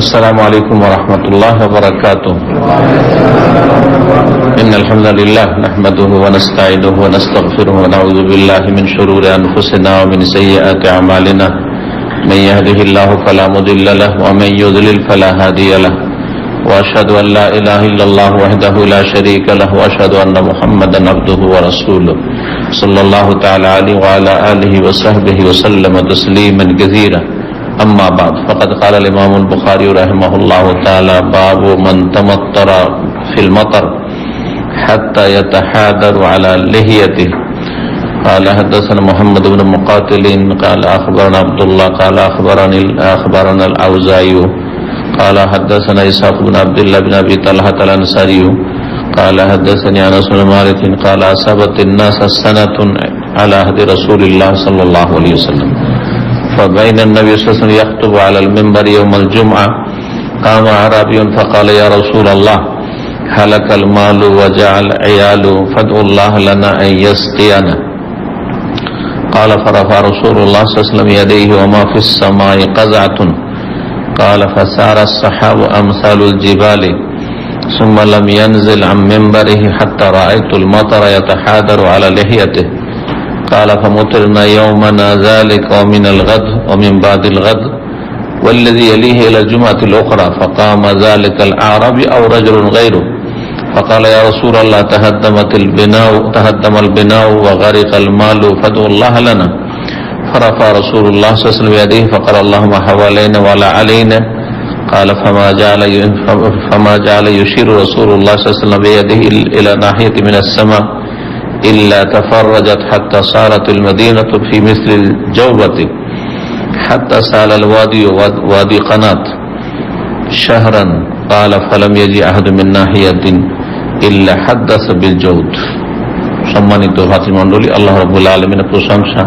السلام عليكم ورحمة الله وبركاته. إن الحمد لله نحمده ونستعينه ونستغفره ونعوذ بالله من شرور أنفسنا ومن سيئات أعمالنا. من يهده الله فلا مضل له ومن يضلل فلا هادي له. وأشهد أن لا إله إلا الله وحده لا شريك له وأشهد أن محمدا عبده ورسوله صلى الله تعالى عليه وعلى آله وصحبه وسلم تسليما كثيرا. أما بعد فقد قال الإمام البخاري رحمه الله تعالى: باب من تمطر في المطر حتى يتحاذر على لحيته. قال حدثنا محمد بن مقاتل قال أخبرنا عبد الله قال أخبرنا الأوزاعي قال حدثنا إسحاق بن عبد الله بن أبي طلحة الأنصاري قال حدثني أنس بن مالك قال أصابت الناس سنة على عهد رسول الله صلى الله عليه وسلم، فبين النبي صلى الله عليه وسلم يخطب على المنبر يوم الجمعة قام أعرابي فقال: يا رسول الله، هلك المال وجاع العيال فادعوا الله لنا أن يسقينا. قال: فرفع رسول الله صلى الله عليه وسلم يديه وما في السماء قزعة. قال: فسار السحاب أمثال الجبال ثم لم ينزل عن منبره حتى رأيت المطر يتحاذر على لحيته. قال: فمطرنا يومنا ذلك ومن الغد ومن بعد الغد والذي يليه إلى الجمعة الأخرى. فقام ذلك الأعرابي أو رجل غيره فقال: يا رسول الله، تهدم البناء وغرق المال فادعوا الله لنا. فرفع رسول الله صلى الله عليه وسلم يديه فقال: اللهم حوالينا ولا علينا. قال: فما جعل يشير رسول الله صلى الله عليه وسلم بيده إلى ناحية من السماء إلا تفرجت حتى صارت المدينة في مثل الجوبة حتى سال الوادي وادي قنات شهرا. قال: فلم يجي أحد من ناحية إلا حدث بالجود. সম্মানিত ভাতৃমণ্ডলী, আল্লাহ রাব্বুল আলামিনের প্রশংসা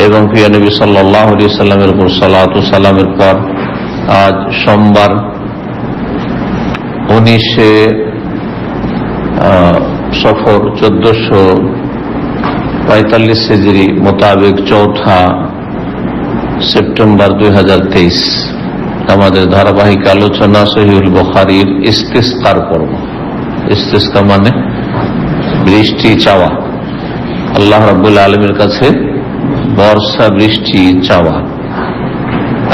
এবং প্রিয় নবী সাল্লাল্লাহু আলাইহি সাল্লামের উপর সালাত ও সালামের পর আজ সোমবার 19 সফর 1445 হিজরি মোতাবেক 4 সেপ্টেম্বর 2023 আমাদের ধারাবাহিক আলোচনা সহিহুল বুখারীর ইস্তিসকার পর্ব। ইস্তিসকা মানে বৃষ্টি চাওয়া, আল্লাহ রাব্বুল আলামিনের কাছে বর্ষা বৃষ্টি চাওয়া।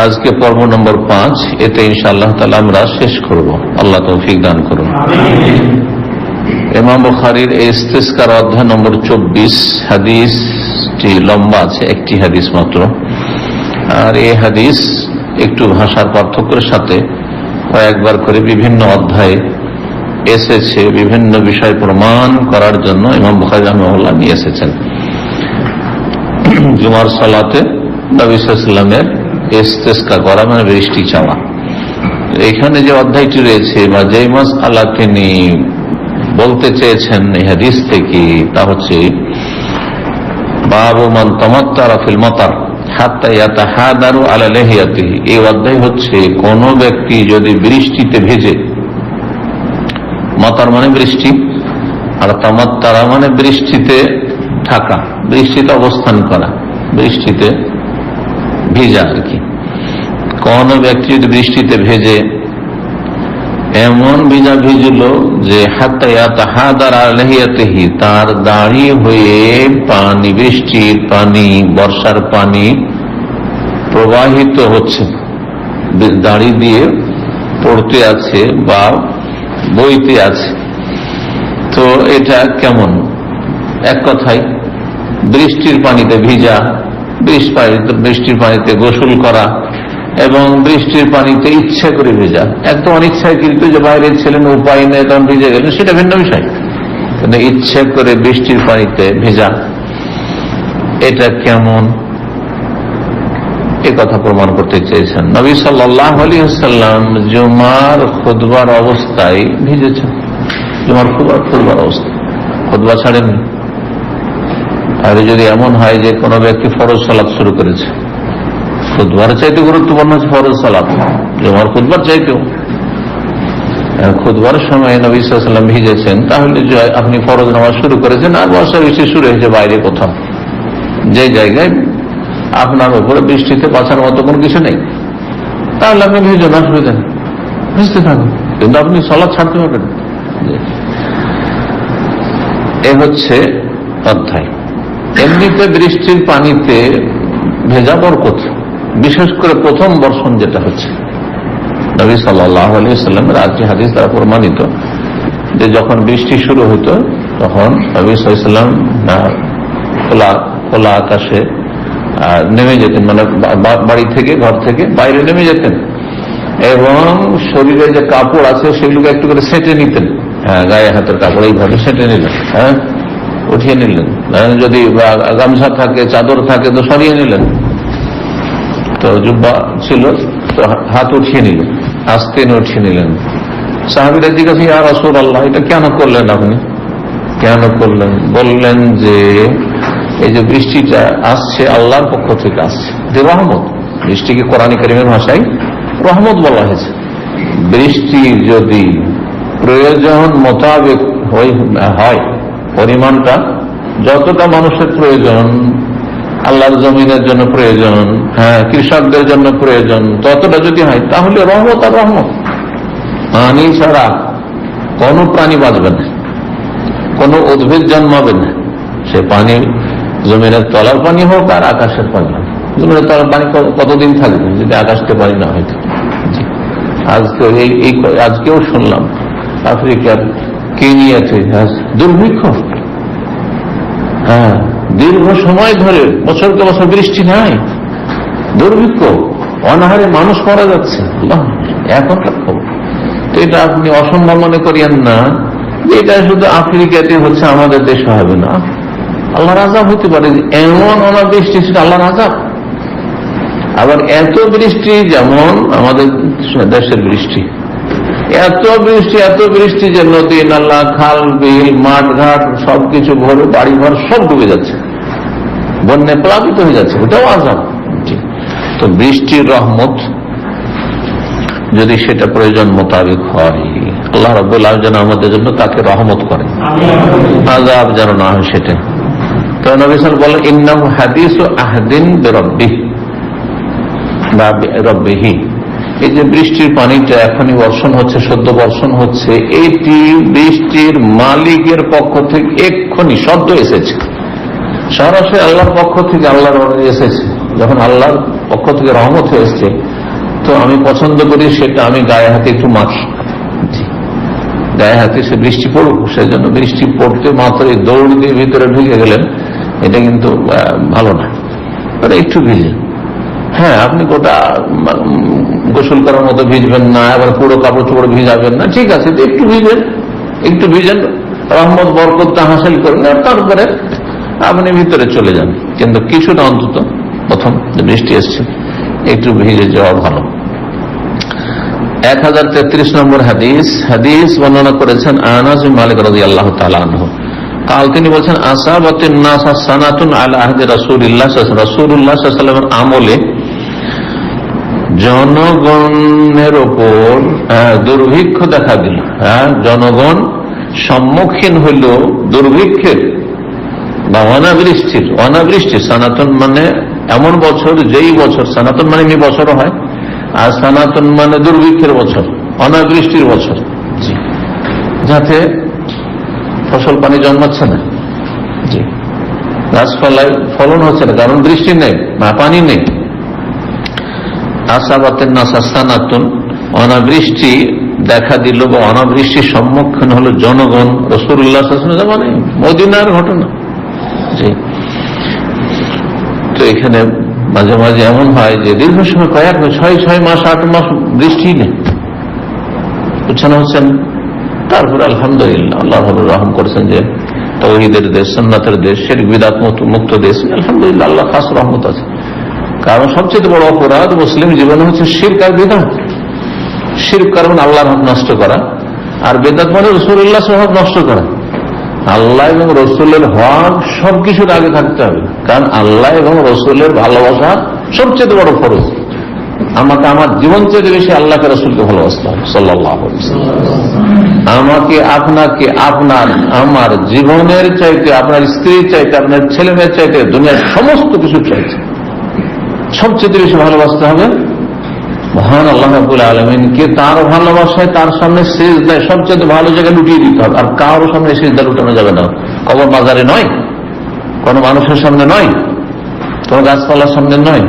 আজকে পর্ব নম্বর 5, এতে ইনশাআল্লাহ তাআলা আমরা শেষ করব। আল্লাহ তৌফিক দান করুন। ইমাম বুখারীর এই ইস্তিসকার অধ্যায় নম্বর 24, হাদিসটি লম্বা আছে, একটি হাদিস মাত্র। আর এই হাদিস একটু ভাষার পার্থক্যের সাথে কয়েকবার করে বিভিন্ন অধ্যায়ে এসেছে, বিভিন্ন বিষয় প্রমাণ করার জন্য ইমাম বুখারী রাহিমাহুল্লাহ নিয়ে এসেছেন। জুমার সালাতে নবী সাল্লাল্লাহু আলাইহি ওয়াসাল্লামের ইস্তিসকা করা মানে বৃষ্টি চাওয়া। এখানে যে অধ্যায়টি রয়েছে বা যে মাসআলা তিনি বলতে চেয়েছেন এই হাদিস থেকে, তা হচ্ছে বাবু মান তামাত্তারা ফিল মাতার হাত্তা ইয়াতাহাদারু আলা লিহিয়াতিহি। এই অধ্যায় হচ্ছে কোন ব্যক্তি যদি বৃষ্টিতে ভিজে, মাতার মানে বৃষ্টি, আর তামাত্তারা মানে বৃষ্টিতে থাকা, বৃষ্টিতে অবস্থান করা, বৃষ্টিতে ভিজা আর কি। কোন ব্যক্তি যদি বৃষ্টিতে ভেজে, এমন ভিজা ভিজলো যে হাত্তা ইয়াতাহাদার আলা লিহিয়াতিহি, তার দাড়ি হয়ে পানি, বৃষ্টির পানি, বর্ষার পানি প্রবাহিত হচ্ছে, দাড়ি দিয়ে পড়তে আছে বা বইতে আছে। তো এটা কেমন? এক কথায় বৃষ্টির পানিতে ভিজা, বৃষ্টির পানিতে গোসল করা এবং বৃষ্টির পানিতে ইচ্ছা করে ভেজা। একদম অনিচ্ছায় কিন্তু যে বাইরে ছিলেন, উপায় নেই, তখন ভিজে গেলেন, সেটা ভিন্ন বিষয়। কিন্তু ইচ্ছে করে বৃষ্টির পানিতে ভেজা, এটা কেমন, এ কথা প্রমাণ করতে চেয়েছেন। নবী সাল্লাল্লাহু আলাইহি ওয়াসাল্লাম জুমার খুতবার অবস্থায় ভিজেছেন। জুমার খুতবার অবস্থায় খুতবা ছাড়েননি। আর যদি এমন হয় যে কোনো ব্যক্তি ফরজ সালাত শুরু করেছে, খুতবার চাইতে গুরুত্বপূর্ণ হচ্ছে ফরজ সালাত, জুমার খুতবার চাইতেও। খুতবার সময় নবী সাল্লাল্লাহু আলাইহি ওয়াসাল্লাম ভিজেছেন, তাহলে আপনি ফরজ নামাজ শুরু করেছেন আর বর্ষা বৃষ্টি শুরু হয়েছে বাইরে কোথাও, যে জায়গায় আপনার উপরে বৃষ্টিতে বাঁচার মতো কোনো কিছু নেই, তাহলে আপনি ভিজুন, অসুবিধা নেই। ভিজতে থাকুন, কিন্তু আপনি সালাত ছাড়তে পারবেন। এ হচ্ছে অধ্যায়। এমনিতে বৃষ্টির পানিতে ভেজা বরকত, বিশেষ করে প্রথম বর্ষণ যেটা হচ্ছে, নবী সাল্লাল্লাহু আলাইহি ওয়াসাল্লামের আজকে হাদিস দ্বারা প্রমাণিত যে যখন বৃষ্টি শুরু হতো তখন নবী সাল্লাল্লাহু আলাইহি ওয়াসাল্লাম খোলা আকাশে নেমে যেতেন, মানে বাড়ি থেকে, ঘর থেকে বাইরে নেমে যেতেন এবং শরীরে যে কাপড় আছে সেগুলোকে একটু করে সেঁটে নিতেন। গায়ে হাতের কাপড় এইভাবে সেঁটে নিলেন, উঠিয়ে নিলেন। যদি গামছা থাকে, চাদর থাকে তো সরিয়ে নিলেন, তো জুব্বা ছিল তো হাত উঠিয়ে নিলেন, আস্তে উঠিয়ে নিলেন। সাহাবীরা জিজ্ঞাসা, ইয়া রাসূলুল্লাহ, এটা কেন করলেন আপনি, কেন করলেন? বললেন যে এই যে বৃষ্টিটা আসছে আল্লাহর পক্ষ থেকে আসছে, যে রহমত। বৃষ্টিকে কোরআন কারীমের ভাষায় রহমত বলা হয়েছে। বৃষ্টি যদি প্রয়োজন মোতাবেক হয়, পরিমাণটা যতটা মানুষের প্রয়োজন, আল্লাহর জমিনের জন্য প্রয়োজন, কৃষকদের জন্য প্রয়োজন, ততটা যদি হয় তাহলে রহমত আর রহমত। পানি ছাড়া কোন প্রাণী বাঁচবে না, কোন উদ্ভিদ জন্মাবে না। সে পানি জমিনের তলার পানি হোক আর আকাশের পানি হোক। জমিনের তলার পানি কতদিন থাকবে যদি আকাশকে পানি না হয়তো? আজকেও শুনলাম আফ্রিকার কেনিয়াতে দুর্ভিক্ষ, দীর্ঘ সময় ধরে বছরকে বছর বৃষ্টি নাই, দুর্ভিক্ষ, অনাহারে মানুষ মারা যাচ্ছে। এখনকার খবর তো এটা আপনি অসম্ভব মনে করিয়েন না যে এটা শুধু আফ্রিকাতে হচ্ছে, আমাদের দেশে হবে না। আল্লাহর আযাব হতে পারে, এমন অনাবৃষ্টি সেটা আল্লাহর আযাব। আবার এত বৃষ্টি যেমন আমাদের দেশের বৃষ্টি, এত বৃষ্টি যে নদী নালা, খাল বিল, মাঠ ঘাট সবকিছু ভরে, বাড়ি ঘর সব ডুবে যাচ্ছে, বন্যা প্লাবিত হয়ে যাচ্ছে, ওটাও আযাব। তো বৃষ্টির রহমত যদি সেটা প্রয়োজন মোতাবেক হয়, আল্লাহ রাব্বুল আলামিন যেন আমাদের জন্য তাকে রহমত করেন, আযাব যেন না হয় সেটা। তো নবী সাল্লাল্লাহু আলাইহি ওয়াসাল্লাম বলেন, ইন্নাহু হাদিসু আহদিন বিরাব্বিহি বা বিরাব্বিহি। এই যে বৃষ্টির পানিটা এখনই বর্ষণ হচ্ছে, সদ্য বর্ষণ হচ্ছে, এটি বৃষ্টির মালিকের পক্ষ থেকে এক্ষুনি সদ্য এসেছে, সরাসরি আল্লাহর পক্ষ থেকে, আল্লাহর এসেছে। যখন আল্লাহর পক্ষ থেকে রহমত হয়েছে, তো আমি পছন্দ করি সেটা আমি গায়ে হাতে একটু মাখি, গায়ে হাতে সে বৃষ্টি পড়ুক। সেজন্য বৃষ্টি পড়তে মাত্র দৌড় দিয়ে ভিতরে ঢুকে গেলেন, এটা কিন্তু ভালো না, একটু ভিজে। আপনি গোটা গোসল করার মতো ভিজবেন না, আবার পুরো কাপড় চোপড় ভিজাবেন না, ঠিক আছে, একটু ভিজেন, রহমত বরকতটা হাসিল করেন, আর তারপরে আপনি ভিতরে চলে যান। কিন্তু কিছুটা অন্তত প্রথম বৃষ্টি এসছে একটু ভিজে যাওয়া ভালো। 1033 নম্বর হাদিস বর্ণনা করেছেন আনাস বিন মালিক রাদিয়াল্লাহু তাআলা আনহু কাল, তিনি বলছেন, আসাবাতিন নাস সানাতুন আলা আহদি রাসূলিল্লাহ সাল্লাল্লাহু আলাইহি ওয়াসাল্লামের আমলে জনগণের ওপর দুর্ভিক্ষ দেখা দিল। জনগণ সম্মুখীন হইল দুর্ভিক্ষের বা অনাবৃষ্টি। সানাতন মানে এমন বছর, যেই বছর, সানাতন মানে এমনি বছরও হয়, আর সানাতন মানে দুর্ভিক্ষের বছর, অনাবৃষ্টির বছর, যাতে ফসল পানি জন্মাচ্ছে না, গাছপালায় ফলন হচ্ছে না, কারণ বৃষ্টি নেই, পানি নেই। আসাবাতের নাসা সানাতুন, অনাবৃষ্টি দেখা দিল বা অনাবৃষ্টির সম্মুখীন হলো জনগণ। রাসূলুল্লাহ সাল্লাল্লাহু আলাইহি ওয়াসাল্লাম, মানে মদিনার ঘটনা। তো এখানে মাঝে মাঝে এমন হয় যে দীর্ঘ সময়, কয়েক 6 মাস 8 মাস বৃষ্টি নেই, উচ্ছন্ন হচ্ছেন। তারপরে আলহামদুলিল্লাহ, আল্লাহ রহম করেছেন যে তাওহীদের দেশ, সুন্নাতের দেশ, শিরক বিদআত মুক্ত দেশ, আলহামদুলিল্লাহ, আল্লাহ খাস রহমত আছে। কারণ সবচেয়ে বড় অপরাধ মুসলিম জীবনে হচ্ছে শিরক আর বিদআত। শিরক কারণ আল্লাহর হক নষ্ট করা, আর বিদআত মানে রাসূলুল্লাহর হক নষ্ট করা। আল্লাহ এবং রসুলের হক সবকিছুর আগে থাকতে হবে, কারণ আল্লাহ এবং রসুলের ভালোবাসা সবচেয়ে বড় ফরজ। আমাকে আমার জীবন চেয়ে বেশি আল্লাহকে রসুলকে ভালোবাসতে হবে সাল্লাল্লাহু আলাইহি ওয়াসাল্লাম। আমাকে, আপনাকে, আপনার, আমার জীবনের চাইতে, আপনার স্ত্রীর চাইতে, আপনার ছেলে মেয়ের চাইতে, দুনিয়ার সমস্ত কিছু চাইতে সবচেয়ে বেশি ভালোবাসতে হবে মহান আল্লাহ রাব্বুল আলামিনকে তার ভালোবাসায় তার সামনে সিজদায় সবচেয়ে ভালো জায়গায় লুটিয়ে দিতে হবে। আর কারোর সামনে সিজদা লুটানো যাবে না। কবর মাজারে নয়, কোন মানুষের সামনে নয়, কোন গাছপালার সামনে নয়।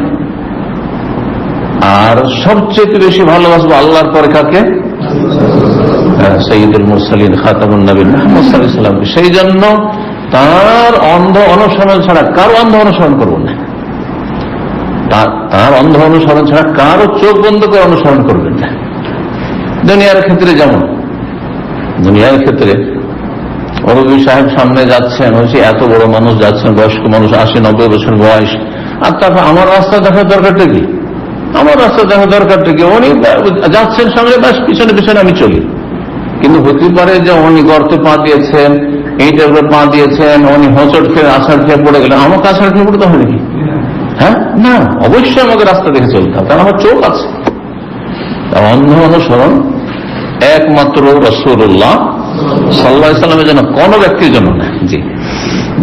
আর সবচেয়ে বেশি ভালোবাসবো আল্লাহর পরে কাকে? সাইয়্যিদুল মুরসালিন খাতামুন নবীন মুহাম্মদ সাল্লাল্লাহু আলাইহি ওয়াসাল্লাম। সেই জন্য তার অন্ধ অনুসরণ ছাড়া কারো অন্ধ অনুসরণ করবো না। তার অন্ধ অনুসরণ ছাড়া কারো চোখ বন্ধ করে অনুসরণ করবেন না। দুনিয়ার ক্ষেত্রে যেমন, দুনিয়ার ক্ষেত্রে মুরব্বী সাহেব সামনে যাচ্ছেন, হচ্ছে এত বড় মানুষ যাচ্ছেন, বয়স্ক মানুষ 80-90 বছর বয়স, আর তারপর আমার রাস্তা দেখার দরকারটা কি? আমার রাস্তা দেখার দরকারটা কি? উনি যাচ্ছেন সামনে, বাস পিছনে পিছনে আমি চলি। কিন্তু হতে পারে যে উনি গর্তে পা দিয়েছেন, এইটার উপরে পা দিয়েছেন, উনি হোঁচট খেয়ে আছাড় খেয়ে পড়ে গেলেন, আমাকে আছাড় খেয়ে পড়তে হবে নাকি? হ্যাঁ, না, অবশ্যই আমাকে রাস্তা দেখে চলতে হবে, কারণ আমার চোখ আছে। অন্ধ অনুসরণ একমাত্র রাসূলুল্লাহ সাল্লাল্লাহু আলাইহি ওয়াসাল্লামের জন্য, কোন ব্যক্তির জন্য না। জি,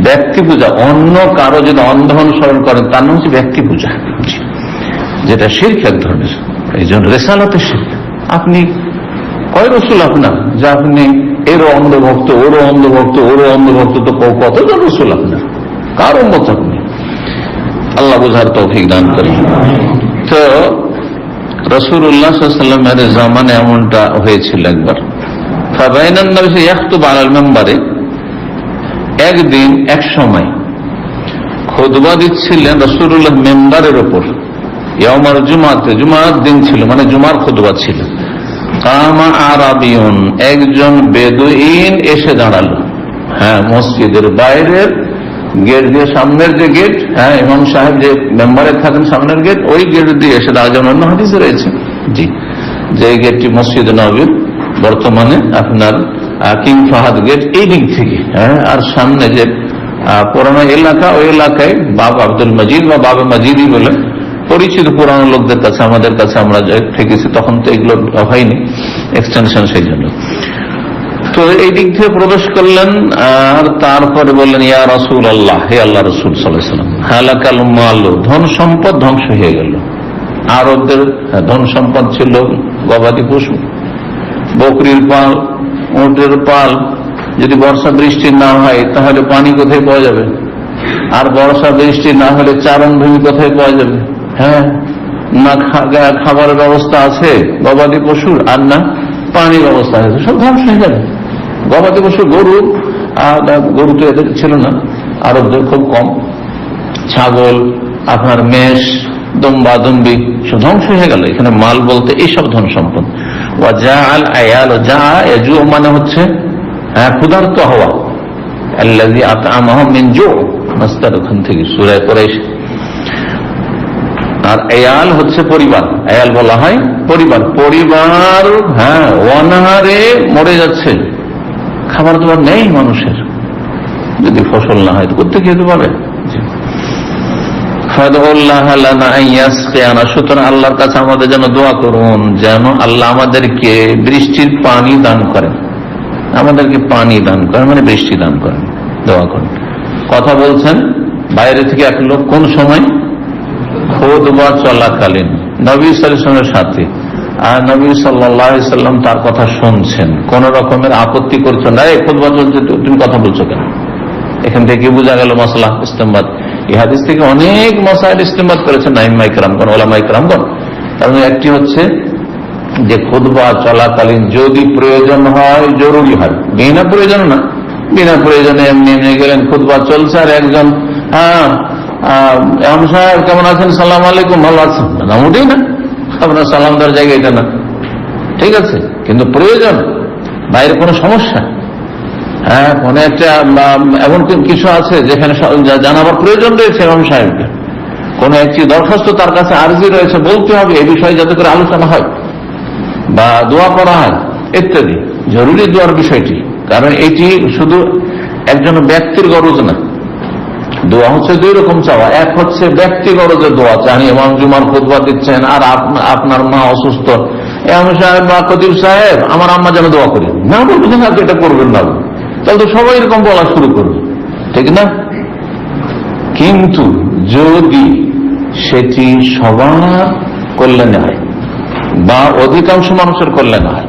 ব্যক্তি পূজা, অন্য কারো যদি অন্ধ অনুসরণ করেন তার নাম হচ্ছে ব্যক্তি পূজা, যেটা শিরক এক ধরনের। এই জন্য রিসালাতের শিরক। আপনি কয় রসুল আপনার যে আপনি এরও অন্ধভক্ত, ওরও অন্ধভক্ত, ওরও অন্ধভক্ত, তো কতজন রসুল আপনার? কার উম্মত আপনি? আল্লাহ বুঝার তৌফিক দান করেন। তো রাসূলুল্লাহ সাল্লাল্লাহু আলাইহি ওয়াসাল্লামের জামানে এমনটা হয়েছিল একবার। ফাবাইনান নবী ইয়াখতুবু আলাল মিম্বারে, একদিন এক সময় খুতবা দিচ্ছিলেন রাসূলুল্লাহ মিম্বারের উপর। ইয়াউমাল জুমাতে, জুমার দিন ছিল, মানে জুমার খুতবা ছিল। কামা আরাবিয়ুন, একজন বেদুইন এসে দাঁড়ালো। হ্যাঁ, মসজিদের বাইরের গেট দিয়ে, সামনের যে গেট, হ্যাঁ ইমাম সাহেব যে মেম্বারে থাকেন সামনের গেট, ওই গেট দিয়ে এসে দাঁড়ালো। যেমন অন্য হাদিসে রয়েছে, জি, যে গেটটি মসজিদ নববীর বর্তমানে আপনার কিং ফাহাদ গেট, এই দিক থেকে। হ্যাঁ, আর সামনে যে পুরানো এলাকা, ওই এলাকায় বাব আব্দুল মজিদ বা বাবা মজিদি বলে পরিচিত পুরানো লোকদের কাছে, আমাদের কাছে আমরা থেকেছি, তখন তো এগুলো হয়নি এক্সটেনশন, সেই জন্য। তো এই দিক থেকে প্রবেশ করলেন, আর তারপরে বললেন ইয়া রাসূলুল্লাহ, হে আল্লাহ রাসূল সাল্লাল্লাহু আলাইহি ওয়াসাল্লাম, হালাকাল মাল, ধন সম্পদ ধ্বংস হয়ে গেল। আরবদের ধন সম্পদ ছিল গবাদি পশু, বকরির পাল, উটের পাল। যদি বর্ষা বৃষ্টি না হয় তাহলে পানি কোথায় পাওয়া যাবে? আর বর্ষা বৃষ্টি না হলে চারণভূমি কোথায় পাওয়া যাবে? হ্যাঁ, না খাবারের ব্যবস্থা আছে গবাদি পশুর, আর না পানির ব্যবস্থা আছে, সব ধ্বংস হয়ে যাবে। গবাদি পশু, গরু তো এদের ছিল না, আরবদের খুব কম। ছাগল, আপনার মেষ, দম্বা দম্বি সব ধ্বংস হয়ে গেল। এখানে মাল বলতে এইসব ধন সম্পদ। ওয়াজাআল আয়াল, যা ইয়াজু মানে হচ্ছে ক্ষুধার্ত হওয়া। আল্লাযী আত'আমাহুম মিন জু', মাসদার ওখান থেকে, সূরা কুরাইশ। আর আয়াল হচ্ছে পরিবার, আয়াল বলা হয় পরিবার। পরিবার, হ্যাঁ, অনাহারে মরে যাচ্ছে, খাবার দাবার নেই মানুষের। যদি ফসল না হয় তো কোথেকে খেতে পারে? সুতরাং আল্লাহর কাছে আমাদের যেন দোয়া করুন, যেন আল্লাহ আমাদেরকে বৃষ্টির পানি দান করেন, আমাদেরকে পানি দান করেন, মানে বৃষ্টি দান করেন, দোয়া করেন। কথা বলছেন বাইরে থেকে এক লোক, কোন সময়? খুতবা চলাকালীন, নবী সাল্লাল্লাহু আলাইহি ওয়াসাল্লামের সাথে। আর নবী সাল্লাল্লাহু আলাইহি ওয়াসাল্লাম তার কথা শুনছেন, কোন রকমের আপত্তি করছেন না। এই খুতবা চলছে, তুমি কথা বলছো কেন? এখান থেকে বোঝা গেল মাসলা ইস্তেমবাদ। এই হাদিস থেকে অনেক মাসাইল ইস্তেমবাদ করেছেন আইম্মায়ে কেরামগণ, উলামায়ে কেরামগণ। কারণ একটি হচ্ছে যে খুতবা চলাকালীন যদি প্রয়োজন হয়, জরুরি হয়, বিনা প্রয়োজন না, বিনা প্রয়োজনে এমনি এমনি গেলেন, খুতবা চলছে আর একজন, ইমাম সাহেব কেমন আছেন, সালাম আলাইকুম, ভালো আছেন, না মোটেই না, আপনার সালাম দেওয়ার জায়গা এটা না, ঠিক আছে। কিন্তু প্রয়োজন, বাইরে কোনো সমস্যা, হ্যাঁ, কোন একটা এমন কিছু আছে যেখানে জানাবার প্রয়োজন রয়েছে ইমাম সাহেবকে, কোন একটি দরখাস্ত তার কাছে আরজি রয়েছে, বলতে হবে এ বিষয়ে যাতে করে আলোচনা হয় বা দোয়া করা হয় ইত্যাদি, জরুরি দোয়ার বিষয়টি। কারণ এটি শুধু একজন ব্যক্তির গরজ না, দোয়া হচ্ছে দুই রকম চাওয়া। এক হচ্ছে ব্যক্তি গরজের দোয়া, চান ইমাম জুমার খুতবা দিচ্ছেন আর আপনার মা অসুস্থ, ইমাম সাহেব বা খতিব সাহেব আমার আম্মা যেন দোয়া করি, না বলবেন না এটা করবেন না, তাহলে তো সবাই এরকম বলা শুরু করবে, ঠিক না? কিন্তু যদি সেটি সবার কল্যাণে হয়, বা অধিকাংশ মানুষের কল্যাণ হয়,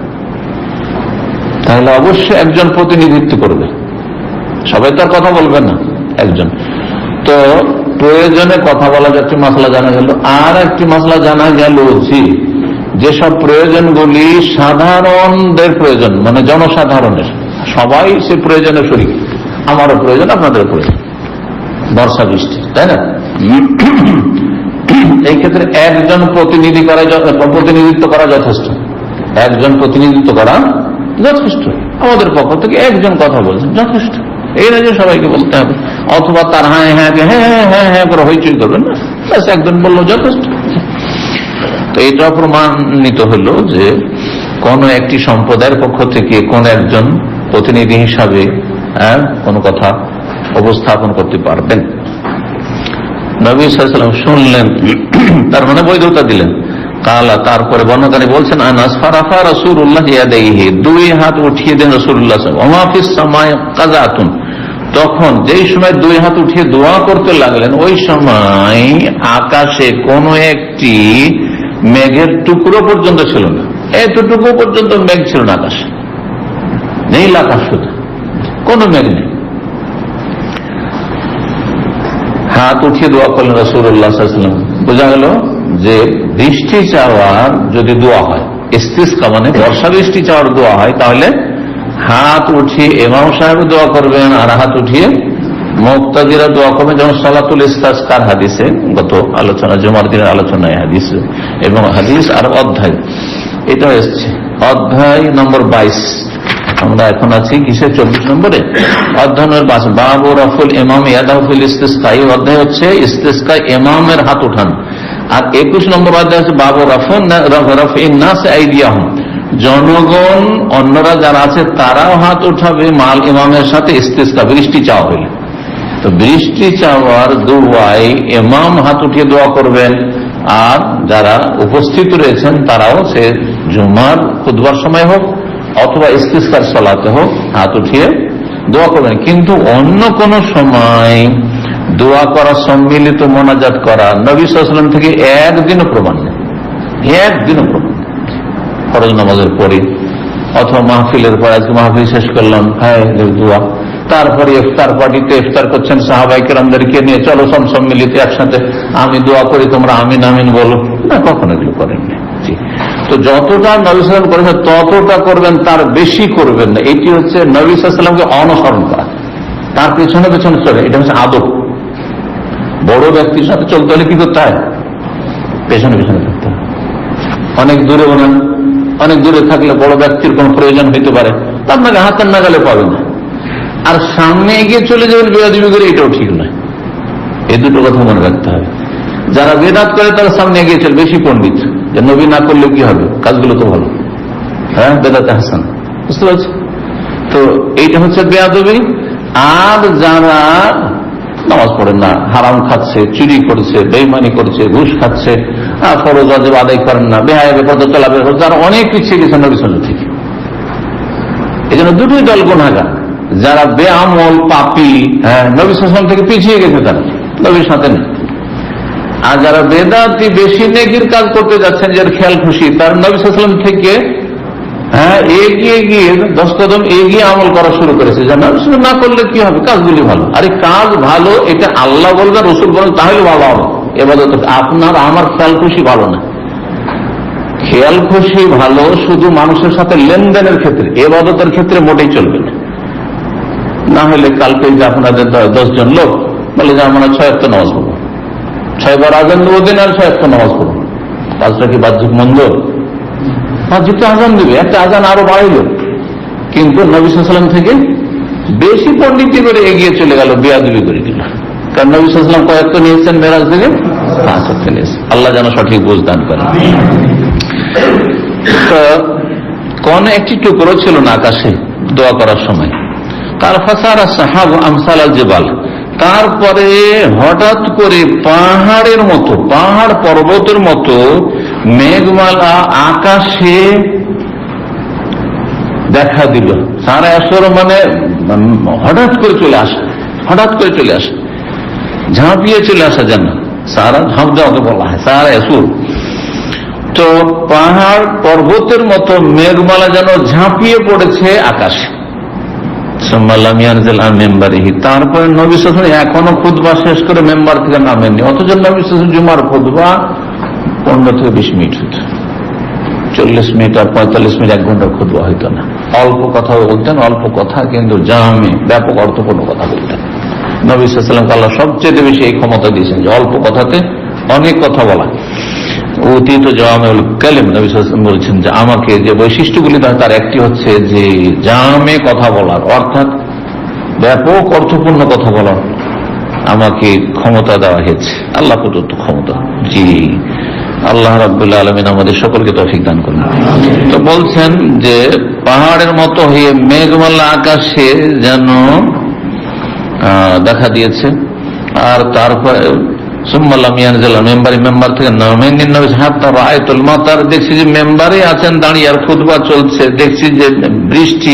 তাহলে অবশ্যই একজন প্রতিনিধিত্ব করবে, সবাই তার কথা বলবে না, একজন। তো প্রয়োজনে কথা বলা যাচ্ছে, মাসলা জানা গেল। আর একটি মাসলা জানা গেল যেসব প্রয়োজনগুলি সাধারণদের প্রয়োজন, মানে জনসাধারণের, সবাই সে প্রয়োজনে শরীক, আমারও প্রয়োজন, আপনাদের প্রয়োজন, বর্ষা বৃষ্টি, তাই না? এই ক্ষেত্রে একজন প্রতিনিধিত্ব করা যথেষ্ট, একজন প্রতিনিধিত্ব করা যথেষ্ট। আমাদের পক্ষ থেকে একজন কথা বলছেন যথেষ্ট, এই না যে সবাইকে বলতে হবে, অথবা তার হ্যাঁ হ্যাঁ হ্যাঁ হ্যাঁ হ্যাঁ করে হইচই করবেন না, একজন বললো যথেষ্ট। তো এটা প্রমাণিত হলো যে কোন একটি সম্প্রদায়ের পক্ষ থেকে কোন একজন প্রতিনিধি হিসাবে কোন কথা উপস্থাপন করতে পারবেন। নবী সাল্লাল্লাহু আলাইহি ওয়াসাল্লাম শুনলেন, তার মানে বৈধতা দিলেন। কালা, তারপরে বর্ণনাকারী বলছেন, আনাস ফারাফা রাসূলুল্লাহ ইয়াদাইহি, দুই হাত উঠিয়ে দেন রাসূলুল্লাহ সাল্লাল্লাহু আলাইহি ওয়াসাল্লাম। ওয়া ফিস সামায়ে কাযাতুন, তখন যেই সময় দুই হাত উঠিয়ে দোয়া করতে লাগলেন, ওই সময় আকাশে কোন একটি মেঘের টুকরো পর্যন্ত ছিল না, এতটুকু পর্যন্ত মেঘ ছিল না আকাশে, নীল আকাশ, শুধু কোনো মেঘ নেই। হাত উঠিয়ে দোয়া করলেন রাসূলুল্লাহ সাল্লাল্লাহু আলাইহি ওয়াসাল্লাম। বোঝা গেল যে বৃষ্টি চাওয়ার যদি দোয়া হয়, ইস্তিসকা মানে বর্ষা বৃষ্টি চাওয়ার দোয়া হয়, তাহলে হাত উঠিয়ে ইমাম সাহেব দোয়া করবেন, আর হাত উঠিয়ে মুক্তাদিরা দোয়া করবেন, যেমন সালাতুল ইস্তিসকার হাদিসে, গত আলোচনা, জুমার দিনের আলোচনায় হাদিস এবং হাদিস আর অধ্যায় এটা এসছে। অধ্যায় নম্বর 22, আমরা এখন আছি কিসে? 24 নম্বরে। অধ্যায় নম্বর 22, বাবু রাফুল ইমাম ইয়াদাহু ফিল ইস্তিসকা। এই অধ্যায় হচ্ছে ইস্তিসকা ইমামের হাত উঠানো। আর 21 নম্বর অধ্যায় হচ্ছে বাবু রাফিন নাস আইদিয়াহুম, জনগণ অন্যরা যারা আছে তারাও হাত উঠাবে মাল ইমামের সাথে ইস্তিসকা, বৃষ্টি চাওয়া হইলে। তো বৃষ্টি চাওয়ার দোয়ায় ইমাম হাত উঠিয়ে দোয়া করবেন, আর যারা উপস্থিত রয়েছেন তারাও সে জুমার খুতবার সময় হোক অথবা ইস্তিসকার সালাতে হোক হাত উঠিয়ে দোয়া করবেন। কিন্তু অন্য কোন সময় দোয়া করা, সম্মিলিত মোনাজাত করা নবী সাল্লাল্লাহু আলাইহি ওয়াসাল্লাম থেকে একদিনও প্রমাণ নেই, একদিনও প্রমাণ। ফরজ নামাজের পরে অথবা মাহফিলের পরে, আজকে মাহফিল শেষ করলাম, হ্যাঁ দোয়া, তারপরে ইফতার পার্টিতে ইফতার করছেন সাহাবায়ে কেরামদেরকে নিয়ে, চলো সব সম্মিলিত একসাথে আমি দোয়া করি, তোমরা আমিন আমিন বলো, না, কখনো এগুলো করেননি। তো যতটা নবী সাল্লাল্লাহু আলাইহি ওয়াসাল্লাম করেছেন ততটা করবেন, তার বেশি করবেন না। এটি হচ্ছে নবী সাল্লাল্লাহু আলাইহি ওয়াসাল্লামকে অনুসরণ করা, তার পেছনে পেছনে চলে, এটা হচ্ছে আদব। বড় ব্যক্তির সাথে চলতে হলে কি করতে হয়? পেছনে পেছনে থাকতে হয়। অনেক দূরে বলেন, অনেক দূরে থাকলে বড় ব্যক্তির কোন প্রয়োজন হইতে পারে, তার নাকি হাতের নাগালে পাবে না, আর সামনে এগিয়ে চলে যাবেন বেয়াদবি করে, এটাও ঠিক নয়। এই দুটো কথা মনে রাখতে হবে। যারা বেদাত করে তারা সামনে এগিয়ে চলে, বেশি পণ্ডিত, যে নবী না করলে কি হবে, কাজগুলো তো ভালো, হ্যাঁ বেদাতে হাসান, বুঝতে পারছি। তো এইটা হচ্ছে বেয়াদবি। আর যারা নামাজ পড়েন না, হারাম খাচ্ছে, চুরি করছে, বেঈমানি করছে, ঘুষ খাচ্ছে, ফরজ ওয়াজিব আদায় করেন না, বেহায়া বেপরদা চলাফেরা করছে, যারা অনেক পিছিয়ে গেছে নবী সাল্লাল্লাহু আলাইহি ওয়াসাল্লাম থেকে। এই জন্য দুটোই দল গুনাহগার। যারা বেআমল পাপী, হ্যাঁ নবী সাল্লাল্লাহু আলাইহি ওয়াসাল্লাম থেকে পিছিয়ে গেছে, তারা নবীর সাথে নেই। আর যারা বেদাতি, বেশি নেকির কাজ করতে যাচ্ছেন, যার খেয়াল খুশি, তার নবী সাল্লাল্লাহু আলাইহি ওয়াসাল্লাম থেকে এগিয়ে গিয়ে 10 কদম এগিয়ে আমল করা শুরু করেছে। যেন না করলে কি হবে, কাজগুলি ভালো। আরে কাজ ভালো, এটা আল্লাহ বলবেন, রসুল বলবেন, তাহলে ভালো হবে। এবাদত আপনার আমার খেয়াল খুশি ভালো না। খেয়াল খুশি ভালো শুধু মানুষের সাথে লেনদেনের ক্ষেত্রে, এবাদতের ক্ষেত্রে মোটেই চলবে না। না হলে কালকে যে আপনাদের 10 জন লোক বলে যে আমরা 6 ওয়াক্ত নামাজ পড়বো, 6 বার আজান দেবো দিন, আর 6 ওয়াক্ত নামাজ পড়বো, কাজটা কি বাহ্যিক মন্দ? বাহ্যিক আজান দেবে, একটা আজান আরো বাড়াইল, কিন্তু নবী সাল্লাল্লাহু আলাইহি ওয়াসাল্লাম থেকে বেশি পণ্ডিতি করে এগিয়ে চলে গেল, বেয়াদবি করে দিল। কারণ নবী সাল্লাল্লাহু আলাইহি ওয়াসাল্লাম কয়েকটা নিয়েছেন মেরাজ থেকে, 5 ওয়াক্ত নিয়েছেন। আল্লাহ যেন সঠিক বুঝ দান করেন। তো কোন একটি টুকরো ছিল না আকাশে দোয়া করার সময়। তার ফাসারা সাহাব আমসাল আল জিবাল, তারপরে হঠাৎ করে পাহাড়ের মতো, পাহাড় পর্বতের মতো মেঘমালা আকাশে দেখা দিল। সারা আসর মানে হঠাৎ করে চলে আসা, হঠাৎ করে চলে আসা, ঝাঁপিয়ে চলে আসা, যেন সারা ঝাঁপ দেওয়াকে বলা হয়, সারা আসর। তো পাহাড় পর্বতের মতো মেঘমালা যেন ঝাঁপিয়ে পড়েছে আকাশে। তারপরে নবী সাল্লাল্লাহু আলাইহি ওয়াসাল্লাম এখনো খুতবা শেষ করে মেম্বার থেকে নামেননি, অথচ নবী সাল্লাল্লাহু আলাইহি ওয়াসাল্লাম জুমার খুতবা 15 থেকে 20 মিনিট হতো, 40 মিনিট আর 45 মিনিট, 1 ঘন্টার খুতবা হইতো না। অল্প কথা বলতেন, অল্প কথা কিন্তু জামে ব্যাপক অর্থপূর্ণ কথা বলতেন। নবী সাল্লাল্লাহু আলাইহি ওয়াসাল্লামকে আল্লাহ সবচেয়ে বেশি এই ক্ষমতা দিয়েছেন যে অল্প কথাতে অনেক কথা বলা। অতীত জামেউল কালিম, নবী সাল্লাল্লাহু আলাইহি ওয়াসাল্লাম বলছেন যে আমাকে যে বৈশিষ্ট্যগুলি দেয় তার একটি হচ্ছে যে জামে কথা বলার, অর্থাৎ ব্যাপক অর্থপূর্ণ কথা বলার আমাকে ক্ষমতা দেওয়া হয়েছে। আল্লাহ প্রদত্ত ক্ষমতা। জি, আল্লাহ রাব্বুল আলামিন আমাদের সকলকে তৌফিক দান করুন। তো বলছেন যে পাহাড়ের মতো হয়ে মেঘমালা আকাশে যেন দেখা দিয়েছে। আর তারপরে মেম্বার থেকে দেখছি যে মেম্বারে আছেন দাঁড়িয়ে আর খুতবা চলছে, দেখছি যে বৃষ্টি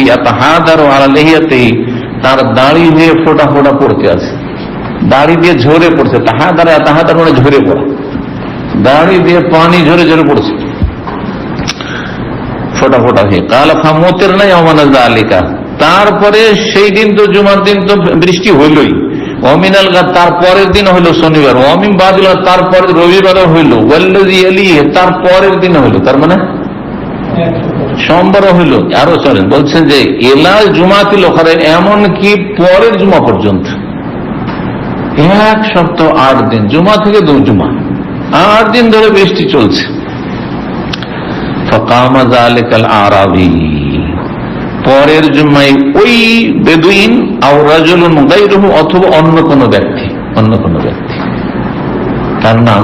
তার দাড়ি দিয়ে ফোটা ফোটা পড়তে আছে, দাড়ি দিয়ে ঝরে পড়ছে। তাহাদার মানে ঝরে পড়া, দাড়ি দিয়ে পানি ঝরে ঝরে পড়ছে ফোটা ফোটা হয়ে। কাল ফামতের নাই অমানাজা আলিকা। তারপরে সেই দিন তো জুমার দিন তো বৃষ্টি হইলই, অমিনাল গা তার পরের দিন হইল শনিবার, অমিন বাদুল তারপরে রবিবারও হইল, ওয়াল্লাযী ইয়ালিহি তার পরের দিন হইল, তার মানে সোমবারও হইল। আরো চলেন, বলছেন যে এলাল জুমাতিল ওখানে, এমন কি পরের জুমা পর্যন্ত 1 সপ্তাহ 8 দিন, জুমা থেকে 2 জুমা 8 দিন ধরে বৃষ্টি চলছে। ফাকামা যালিকাল আরাবী, পরের জুমায় ওই বেদুইন আও রাজুলুন গায়রুহু অথবা অন্য কোন ব্যক্তি, তার নাম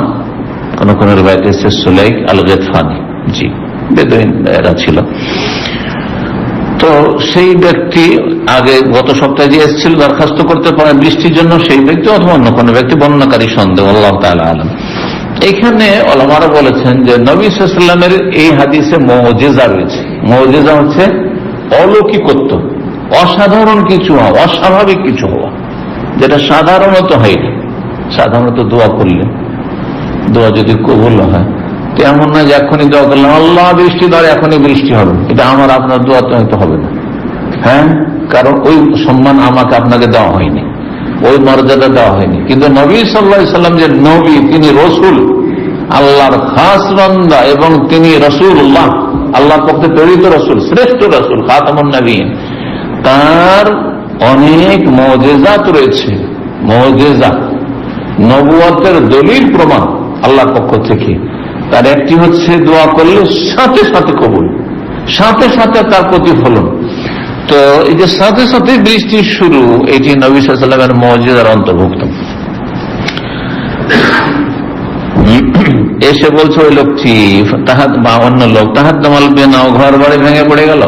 কোন কোন riwayat এসেছে সুলাইক আল গিতফানি। জি, বেদুইন এরা ছিল। তো সেই ব্যক্তি আগে গত সপ্তাহে যে এসেছিল দরখাস্ত করতে পারে বৃষ্টির জন্য, সেই ব্যক্তি অথবা অন্য কোন ব্যক্তি, বর্ণনাকারী সন্দেহ, আল্লাহ তাআলা আলাম। এখানে ওলামারা বলেছেন যে নবী সাল্লাল্লাহু আলাইহি ওয়াসাল্লামের এই হাদিসে মুজিজা রয়েছে। মুজিজা হচ্ছে অলৌকিকত্ব, অসাধারণ কিছু হওয়া, অস্বাভাবিক কিছু হওয়া, যেটা সাধারণত হয় না। সাধারণত দোয়া করলে, দোয়া যদি কবুল হয় তো এমন না যে এখনই দোয়া করলাম আল্লাহ বৃষ্টি দাও, এখনই বৃষ্টি হবে, এটা আমার আপনার দোয়া তো হয়তো হবে না। হ্যাঁ, কারণ ওই সম্মান আমাকে আপনাকে দেওয়া হয়নি, ওই মর্যাদা দেওয়া হয়নি। কিন্তু নবী সাল্লাল্লাহু আলাইহি ওয়াসাল্লাম যে নবী, তিনি রসুল, আল্লাহর খাস বান্দা, এবং তিনি রাসূলুল্লাহ, আল্লাহর পক্ষে প্রেরিত রসুল, শ্রেষ্ঠ রসুল, খাতামুন নবিয়্যিন, তার অনেক মুজিজাত রয়েছে। মুজিজা, নবুয়তের দলিল প্রমাণ আল্লাহর পক্ষ থেকে। তার একটি হচ্ছে দোয়া করলে সাথে সাথে কবুল, সাথে সাথে তার প্রতিফলন। তো এই যে সাথে সাথে বৃষ্টি শুরু, এটি নবী সাল্লাল্লাহু আলাইহি ওয়াসাল্লামের মুজিজার অন্তর্ভুক্ত। এসে বলছে ওই লোকটি বা অন্য লোক, তাহাদ্দামাল বিনাও, ঘর বাড়ি ভেঙে পড়ে গেল,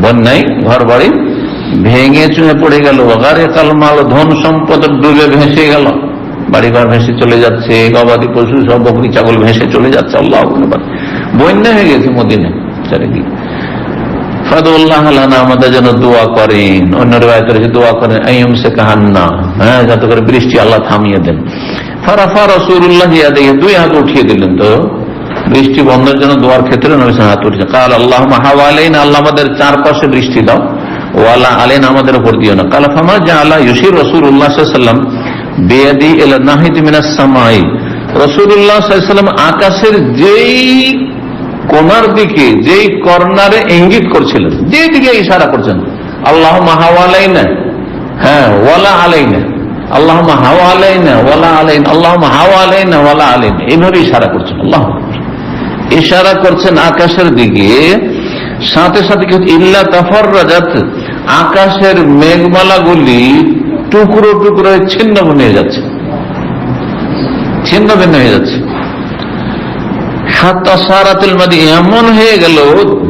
বন্যায় ঘর বাড়ি ভেঙে চুয়ে পড়ে গেল, গারে কালমাল, ধন সম্পদ ডুবে ভেসে গেল, বাড়িঘর ভেসে চলে যাচ্ছে, গবাদি পশু সব বকরি ছাগল ভেসে চলে যাচ্ছে। আল্লাহু আকবার, বন্যা হয়ে গেছে মদিনা চারিদিকে। ফাদুল্লাহ লানা, আমাদের যেন দোয়া করেন, অন্য রিওয়ায়াতে রয়েছে দোয়া করেন আইয়ুম সে কাহান্না, হ্যাঁ, যাতে করে বৃষ্টি আল্লাহ থামিয়ে দেন। ফারাফা রাসূলুল্লাহ ইয়াদাইহি, 2 হাত উঠিয়ে দিলেন। তো বৃষ্টি বন্ধের জন্য দোয়ার ক্ষেত্রে নবী সাল্লাল্লাহু আলাইহি ওয়াসাল্লাম হাত উঠিয়েছেন। কাল আল্লাহুম্মা হাওয়ালাইনা, আল্লাহ আমাদের চারপাশে বৃষ্টি দাও, ওয়ালা আলাইনা, আমাদের উপর দিও না। কাল ফামা জাআলা ইউশির রাসূলুল্লাহ সাল্লাল্লাহু আলাইহি ওয়াসাল্লাম বিয়াদি ইলা নাহিতি মিনাস সামাই, রাসূলুল্লাহ সাল্লাল্লাহু আলাইহি ওয়াসাল্লাম আকাশের যেই কোনার দিকে, যেই কর্নারে ইঙ্গিত করছিলেন, যে দিকে ইশারা করছেন, আল্লাহুম্মা হাওয়ালাইনা, হ্যাঁ, ওয়ালা আলাইনা, আল্লাহুম্মা হাওয়ালাইনা ওয়ালা আলাইনা, আল্লাহুম্মা হাওয়ালাইনা ওয়ালা আলাইনা, এইভাবে ইশারা করছেন। আল্লাহু আকবার, ইশারা করছেন আকাশের দিকে। সাথে সাথে ইল্লা তাফাররাজাত, আকাশের মেঘমালাগুলি টুকরো টুকরো ছিন্ন ভিন্ন হয়ে যাচ্ছে, ছিন্ন ভিন্ন হয়ে যাচ্ছে। হাত্তা সারাতুল মদিনা, এমন হয়ে গেল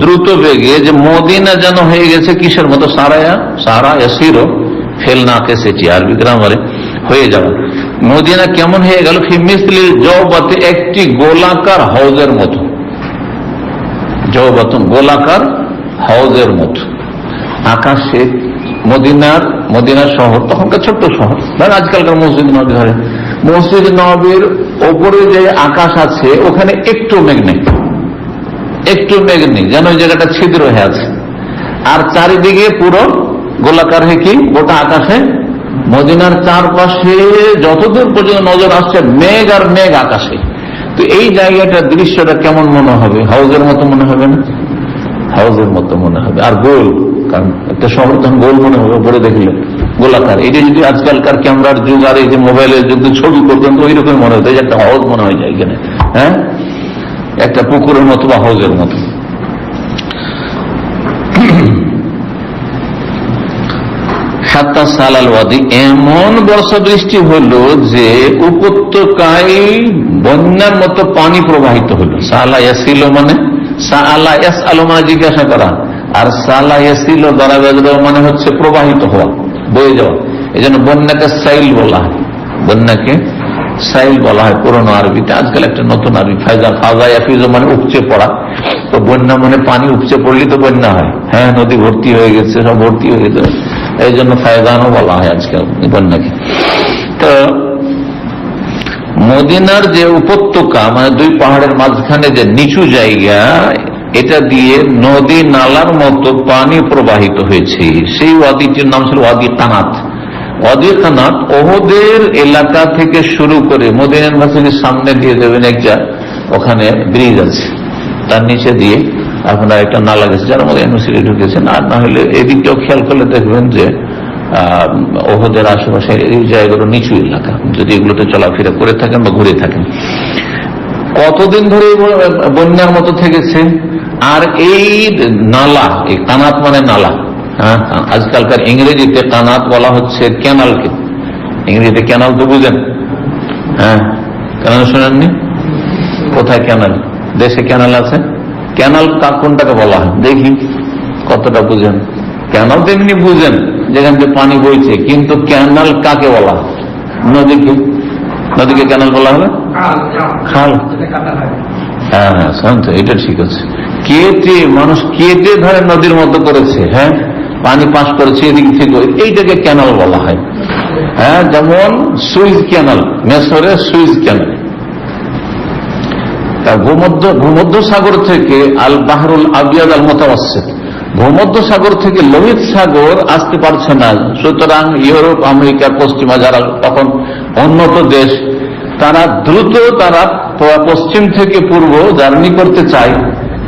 দ্রুত বেগে যে মদিনা যেন হয়ে গেছে কিসের মতো, সারা ইয়াসিরু ফেল নাকে, সেটি আরবি গ্রামারে হয়ে যাবে। মদিনা কেমন হয়ে গেল, ফি মিসলিল জওবাতে, একটি গোলাকার হাউজের মতো, জওবাতুন গোলাকার হাউজের মতো। আকাশে মদিনার শহর, তখনকার ছোট্ট শহর, ধরেন আজকালকার মসজিদ নবী, ধরেন মসজিদ নবীর ওপরে যে আকাশ আছে ওখানে একটু মেঘ নেই, একটু মেঘ নেই, যেন ওই জায়গাটা ছিদ্র হয়ে আছে, আর চারিদিকে পুরো গোলাকার হয়ে কি গোটা আকাশে মদিনার চারপাশে যতদূর পর্যন্ত নজর আসছে মেঘ আর মেঘ আকাশে। তো এই জায়গাটার দৃশ্যটা কেমন মনে হবে? হাউজের মতো মনে হবে না? হাউজের মতো মনে হবে। আর গোল, কারণ একটা শহর তখন গোল মনে হবে পরে দেখলে গোলাকার। এটা যদি আজকালকার ক্যামেরার যুগ আর এই যে মোবাইলের যুগ ছবি করতেন তো ওই রকম মনে হতো, একটা হাউজ মনে হয় যায় এখানে, হ্যাঁ, একটা পুকুরের মতো বা হাউজের মতো। হাত্তা সালাল ওয়াদি, এমন বর্ষা বৃষ্টি হলো যে উপত্যকায় বন্যার মতো পানি প্রবাহিত হলো। সালা ইয়াসিল মানে সালা ইয়াসআলু মানে জিজ্ঞাসা করা, আর সালা ইয়াসিল দ্বারা মানে হচ্ছে প্রবাহিত হওয়া, বয়ে যাওয়া। এই জন্য বন্যাকে সাইল বলা হয়, বন্যাকে সাইল বলা হয় পুরনো আরবিতে। আজকাল একটা নতুন আরবি ফাজা ইয়াফিজ মানে উপচে পড়া। তো বন্যা মানে পানি উপচে পড়লে তো বন্যা হয়, হ্যাঁ, নদী ভর্তি হয়ে গেছে, সব ভর্তি হয়ে গেছে, এই জন্য ফায়দানও বলা হয় আজকাল বন্যাকে। তো মদিনার যে উপত্যকা মানে দুই পাহাড়ের মাঝখানে যে নিচু জায়গা, এটা দিয়ে নদী নালার মতো পানি প্রবাহিত হয়েছে। সেই ওয়াদিটির নাম ছিল ওয়াদি কানাত। ওয়াদি কানাত ওহদের এলাকা থেকে শুরু করে মদিনার মসজিদের সামনে দিয়ে দেবেন একটা, ওখানে ব্রিজ আছে, তার নিচে দিয়ে আপনারা একটা নালা গেছে, যারা মধ্যে ইউনিভার্সিটি ঢুকেছেন। আর না হলে এদিকটাও খেয়াল করলে দেখবেন যে ওহদের আশেপাশে এই জায়গাগুলো নিচু এলাকা, যদি এগুলোতে চলাফেরা করে থাকেন বা ঘুরে থাকেন। কতদিন ধরে বন্যার মতো থেকেছে। আর এই নালা, এই কানাত মানে নালা, হ্যাঁ, আজকালকার ইংরেজিতে কানাত বলা হচ্ছে ক্যানালকে। ইংরেজিতে ক্যানাল তো বুঝেন, হ্যাঁ, ক্যানাল শোনেননি? কোথায় ক্যানাল? দেশে ক্যানাল আছে। ক্যানাল কোনটাকে বলা হয় দেখি, কতটা বুঝেন? ক্যানাল তেমনি বুঝেন যেখান থেকে পানি বইছে, কিন্তু ক্যানাল কাকে বলা? নদীকে। নদীকে ক্যানাল বলা হবে? খাল। হ্যাঁ হ্যাঁ, শান্ত, এটা ঠিক আছে। কেটে মানুষ কেটে ধরে নদীর মতো করেছে, হ্যাঁ, পানি পাস করেছে এদিক থেকে, এইটাকে ক্যানাল বলা হয়। হ্যাঁ, যেমন সুইজ ক্যানাল, মিশরের সুইজ ক্যানাল। ভূমধ্য সাগর থেকে আল বাহরুল আবিয়াদ আল মুতাওয়াসসিত, ভূমধ্য সাগর থেকে লোহিত সাগর আসতে পারছে না। সুতরাং ইউরোপ, আমেরিকা, পশ্চিমা যারা তখন উন্নত দেশ, তারা দ্রুত পশ্চিম থেকে পূর্ব জার্নি করতে চায়,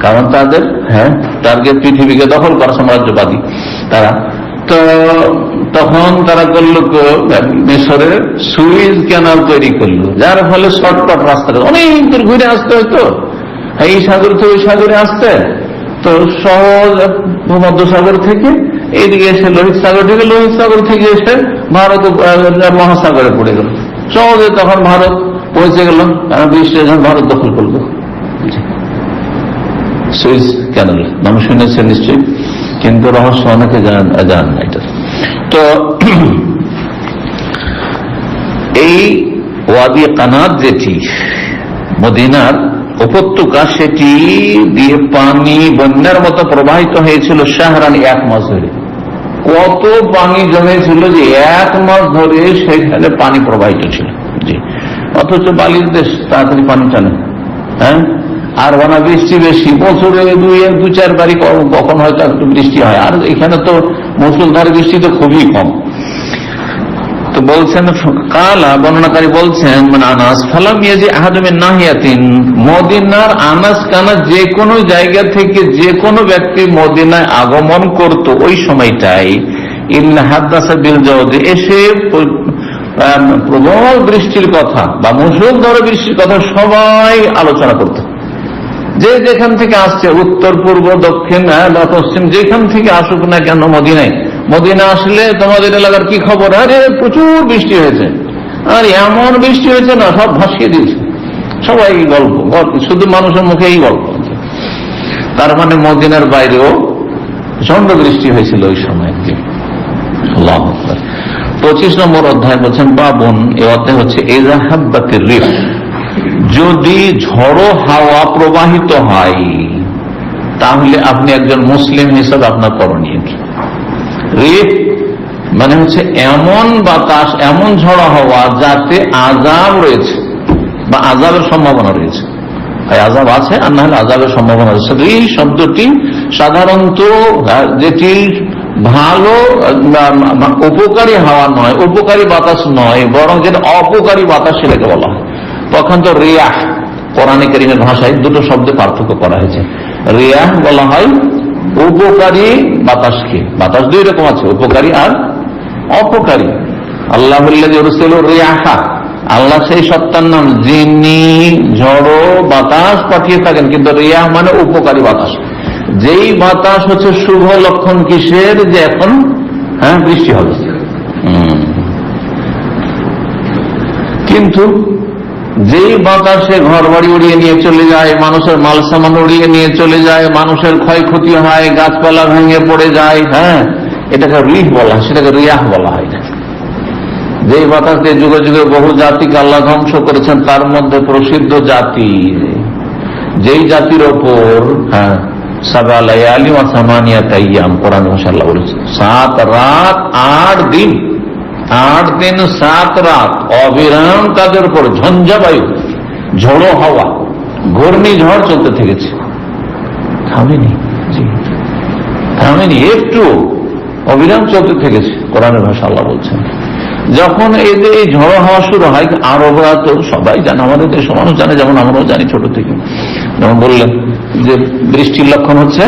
কারণ তাদের টার্গেট পৃথিবীকে দখল করা, সাম্রাজ্যবাদী তারা। তো তখন তারা করলো মিশরের সুইজ ক্যানাল তৈরি করলো, যার ফলে শর্টকাট রাস্তা, অনেক দূর ঘুরে আসতে হয়তো এই সাগর থেকে ওই সাগরে আসতে, তো সহজ ভূমধ্য সাগর থেকে এইদিকে এসে লোহিত সাগর থেকে, লোহিত সাগর থেকে এসে ভারত মহাসাগরে পড়ে গেল সহজে। তখন ভারত পৌঁছে গেল, কারণ বিশ্বের যখন ভারত দখল করলো। সুইজ ক্যানাল নাম শুনেছেন নিশ্চয়ই, কিন্তু রহস্য অনেকে জানেন না এটা। তো এই ওয়াদি কানাত যেটি মদিনার উপত্যকা, সেটি দিয়ে পানি বন্যার মতো প্রবাহিত হয়েছিল শাহরান, 1 মাস ধরে। কত পানি জমেছিল যে 1 মাস ধরে সেখানে পানি প্রবাহিত ছিল। জি, অথচ বালির দেশ, তাড়াতাড়ি পানি টানে, হ্যাঁ, আর বানা বৃষ্টি বেশি, বছরে 2-4 বারই কখন হয়তো একটু বৃষ্টি হয়, আর এখানে তো মুষলধারে বৃষ্টি তো খুবই কম। তো বলছেন কালা, বর্ণনাকারী বলছেন, মানে আনাস ফালাম ইয়াজি আহাদুমিন নাহিয়াতিন, মদিনার আনাস কানা যে কোনো জায়গা থেকে যে কোনো ব্যক্তি মদিনায় আগমন করত ওই সময়টাই, ইল্লা হাদাসা বিল জাওদি, এসে প্রবল বৃষ্টির কথা বা মুষলধারে বৃষ্টির কথা সবাই আলোচনা করত। যে যেখান থেকে আসছে, উত্তর, পূর্ব, দক্ষিণ বা পশ্চিম, যেখান থেকে আসুক না কেন মদিনায়, মদিনা আসলে তোমাদের এলাকার কি খবর? আরে প্রচুর বৃষ্টি হয়েছে, আর এমন বৃষ্টি হয়েছে না, সব ভাসিয়ে দিয়েছে। সবাই গল্প, শুধু মানুষের মুখে এই গল্প। তার মানে মদিনার বাইরেও প্রচন্ড বৃষ্টি হয়েছিল ওই সময়। 25 নম্বর অধ্যায় বলছেন বাবুন, এই অধ্যায় হচ্ছে এজাহাব্বাতির রিহ, যদি ঝড়ো হাওয়া প্রবাহিত হয় তাহলে আপনি একজন মুসলিম হিসাবে আপনার করণীয় কি? রিহ মানে হচ্ছে এমন বাতাস, এমন ঝড়ো হাওয়া যাতে আযাব রয়েছে বা আযাবের সম্ভাবনা রয়েছে। হয় আযাব আছে আর না হলে আযাবের সম্ভাবনা আছে। এই শব্দটি সাধারণত যেটি ভালো উপকারী হাওয়া নয়, উপকারী বাতাস নয়, বরং যেটা অপকারী বাতাস সেটাকে বলা হয়। তখন তো রিয়াহ, কোরআনে কারীমের ভাষায় দুটো শব্দে পার্থক্য করা হয়েছে। রিয়াহ বলা হয় উপকারী বাতাসকে, বাতাস দুই রকম আছে, উপকারী আর অপকারী। আল্লাহ রিয়াহা, আল্লাহ সেই সত্তার নাম যিনি ঝড়ো বাতাস পাঠিয়ে থাকেন, কিন্তু রিয়াহ মানে উপকারী বাতাস। যেই বাতাস হচ্ছে শুভ লক্ষণ কিসের, যে এখন বৃষ্টি হবে। কিন্তু যেই বাতাসে ঘর বাড়ি উড়িয়ে নিয়ে চলে যায়, মানুষের মাল সামান উড়িয়ে নিয়ে চলে যায়, মানুষের ক্ষয়ক্ষতি হয়, গাছপালা ভেঙে পড়ে যায়, এটাকে রিহ বলা হয়, সেটাকে রিয়াহ বলা হয় না। যেই বাতাস দিয়ে যুগে যুগে বহু জাতিকে আল্লাহ ধ্বংস করেছেন, তার মধ্যে প্রসিদ্ধ জাতি, যেই জাতির ওপর 7 লায়ালি ওয়া 8 আইয়াম কোরআন মাশাআল্লাহ বলেছে, 7 রাত 8 দিন, 8 দিন 7 রাত অবিরাম তাদের উপর ঝঞ্ঝাবায়ু, ঝড়ো হাওয়া, ঘূর্ণিঝড় চলতে থেকেছে, থামেনি, থামেনি, একটু অবিরাম চলতে থেকেছে। কোরআনের ভাষা আল্লাহ বলছেন, যখন এই ঝড়ো হাওয়া শুরু হয়, আরবরা তো সবাই জানে, আমাদের দেশের মানুষ জানে, যেমন আমরাও জানি ছোট থেকে, যেমন বললেন যে বৃষ্টির লক্ষণ হচ্ছে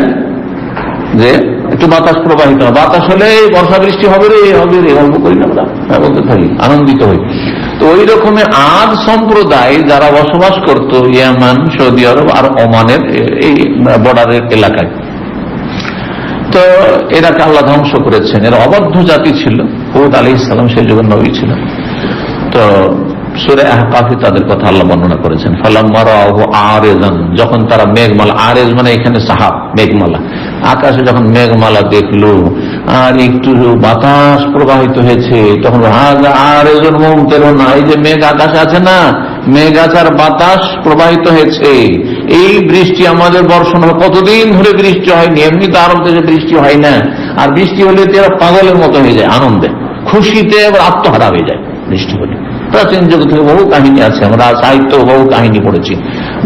যে একটু বাতাস প্রবাহিত হয়, বাতাস হলে বর্ষা বৃষ্টি হবে রে, হবে রে, গল্প করি না আমরা, বলতে থাকি, আনন্দিত হই। তো ওই রকমের আদ সম্প্রদায় যারা বসবাস করত ইয়ামান, সৌদি আরব আর ওমানের এই বর্ডারের এলাকায়, তো এরাকে আল্লাহ ধ্বংস করেছেন। এরা অবাধ্য জাতি ছিল, হুদ আলাইহিস সালাম সেই যুগের নবী ছিলেন। তো সূরা আহকাফে তাদের কথা আল্লাহ বর্ণনা করেছেন, ফালাম্মা রাআহু আরিজান, যখন তারা মেঘমালা, আরিজ মানে এখানে সাহাব, মেঘমালা, আকাশে যখন মেঘমালা দেখলো আর একটু বাতাস প্রবাহিত হয়েছে, তখন হাযা আরিজুন মুমতিরুন, এই যে মেঘ আকাশে আছে না, মেঘ আছে আর বাতাস প্রবাহিত হয়েছে, এই বৃষ্টি আমাদের বর্ষণ হবে। কতদিন ধরে বৃষ্টি হয়নি, এমনি তো আরব দেশে বৃষ্টি হয় না, আর বৃষ্টি হলে এরা পাগলের মতো হয়ে যায়, আনন্দে খুশিতে এবার আত্মহারা হয়ে যায় বৃষ্টি হলে। প্রাচীন যুগ থেকে বহু কাহিনী আছে, আমরা সাহিত্য বহু কাহিনী পড়েছি,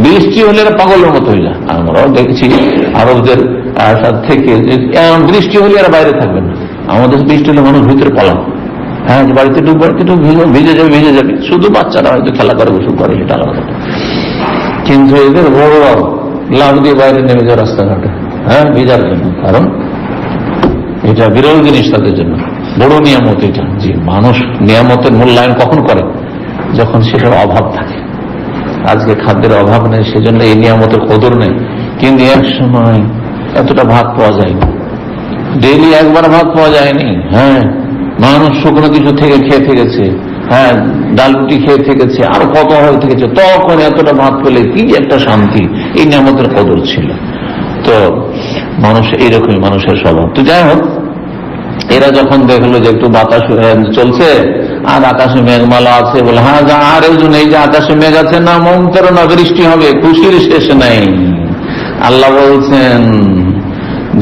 বৃষ্টি হলে এরা পাগলের মতো হয়ে যায়। আমরাও দেখছি আরবদের থেকে, বৃষ্টি হলে এরা বাইরে থাকবেন না, আমাদের বৃষ্টি হলে মানুষ ভিতরে পালান, বাড়িতে ঢুক, বাড়িতে ঢুক, ভিজে যাবে, ভিজে যাবে, শুধু বাচ্চারা হয়তো খেলা করে গোসল করে, এটা আলাদা। কিন্তু এদের বড় লাভ দিয়ে বাইরে নেমে যায় রাস্তাঘাটে, ভিজার জন্য, কারণ এটা বিরল জিনিস তাদের জন্য, বড় নিয়ামত এটা। যে মানুষ নিয়ামতের মূল্যায়ন কখন করে, যখন সেটার অভাব থাকে। আজকে খাদ্যের অভাব নেই, সেজন্য এই নিয়ামতের কদর নেই, কিন্তু এক সময় এতটা ভাত পাওয়া যায়নি, ডেইলি একবার ভাত পাওয়া যায়নি, মানুষ শুকনো কিছু থেকে খেয়ে থেকেছে, ডাল রুটি খেয়ে থেকেছে, আর কত হয়ে থেকেছে, তখন এতটা ভাত পেলে কি একটা শান্তি, এই নিয়ামতের কদর ছিল। তো মানুষ এইরকমই, মানুষের স্বভাব। তো যাই হোক, এরা যখন দেখলো যে একটু বাতাস চলছে আর আকাশে মেঘমালা আছে, বলে আর এই যে আকাশে মেঘ আছে না, মুমতিরুন, বৃষ্টি হবে, খুশির শেষ নাই। আল্লাহ বলছেন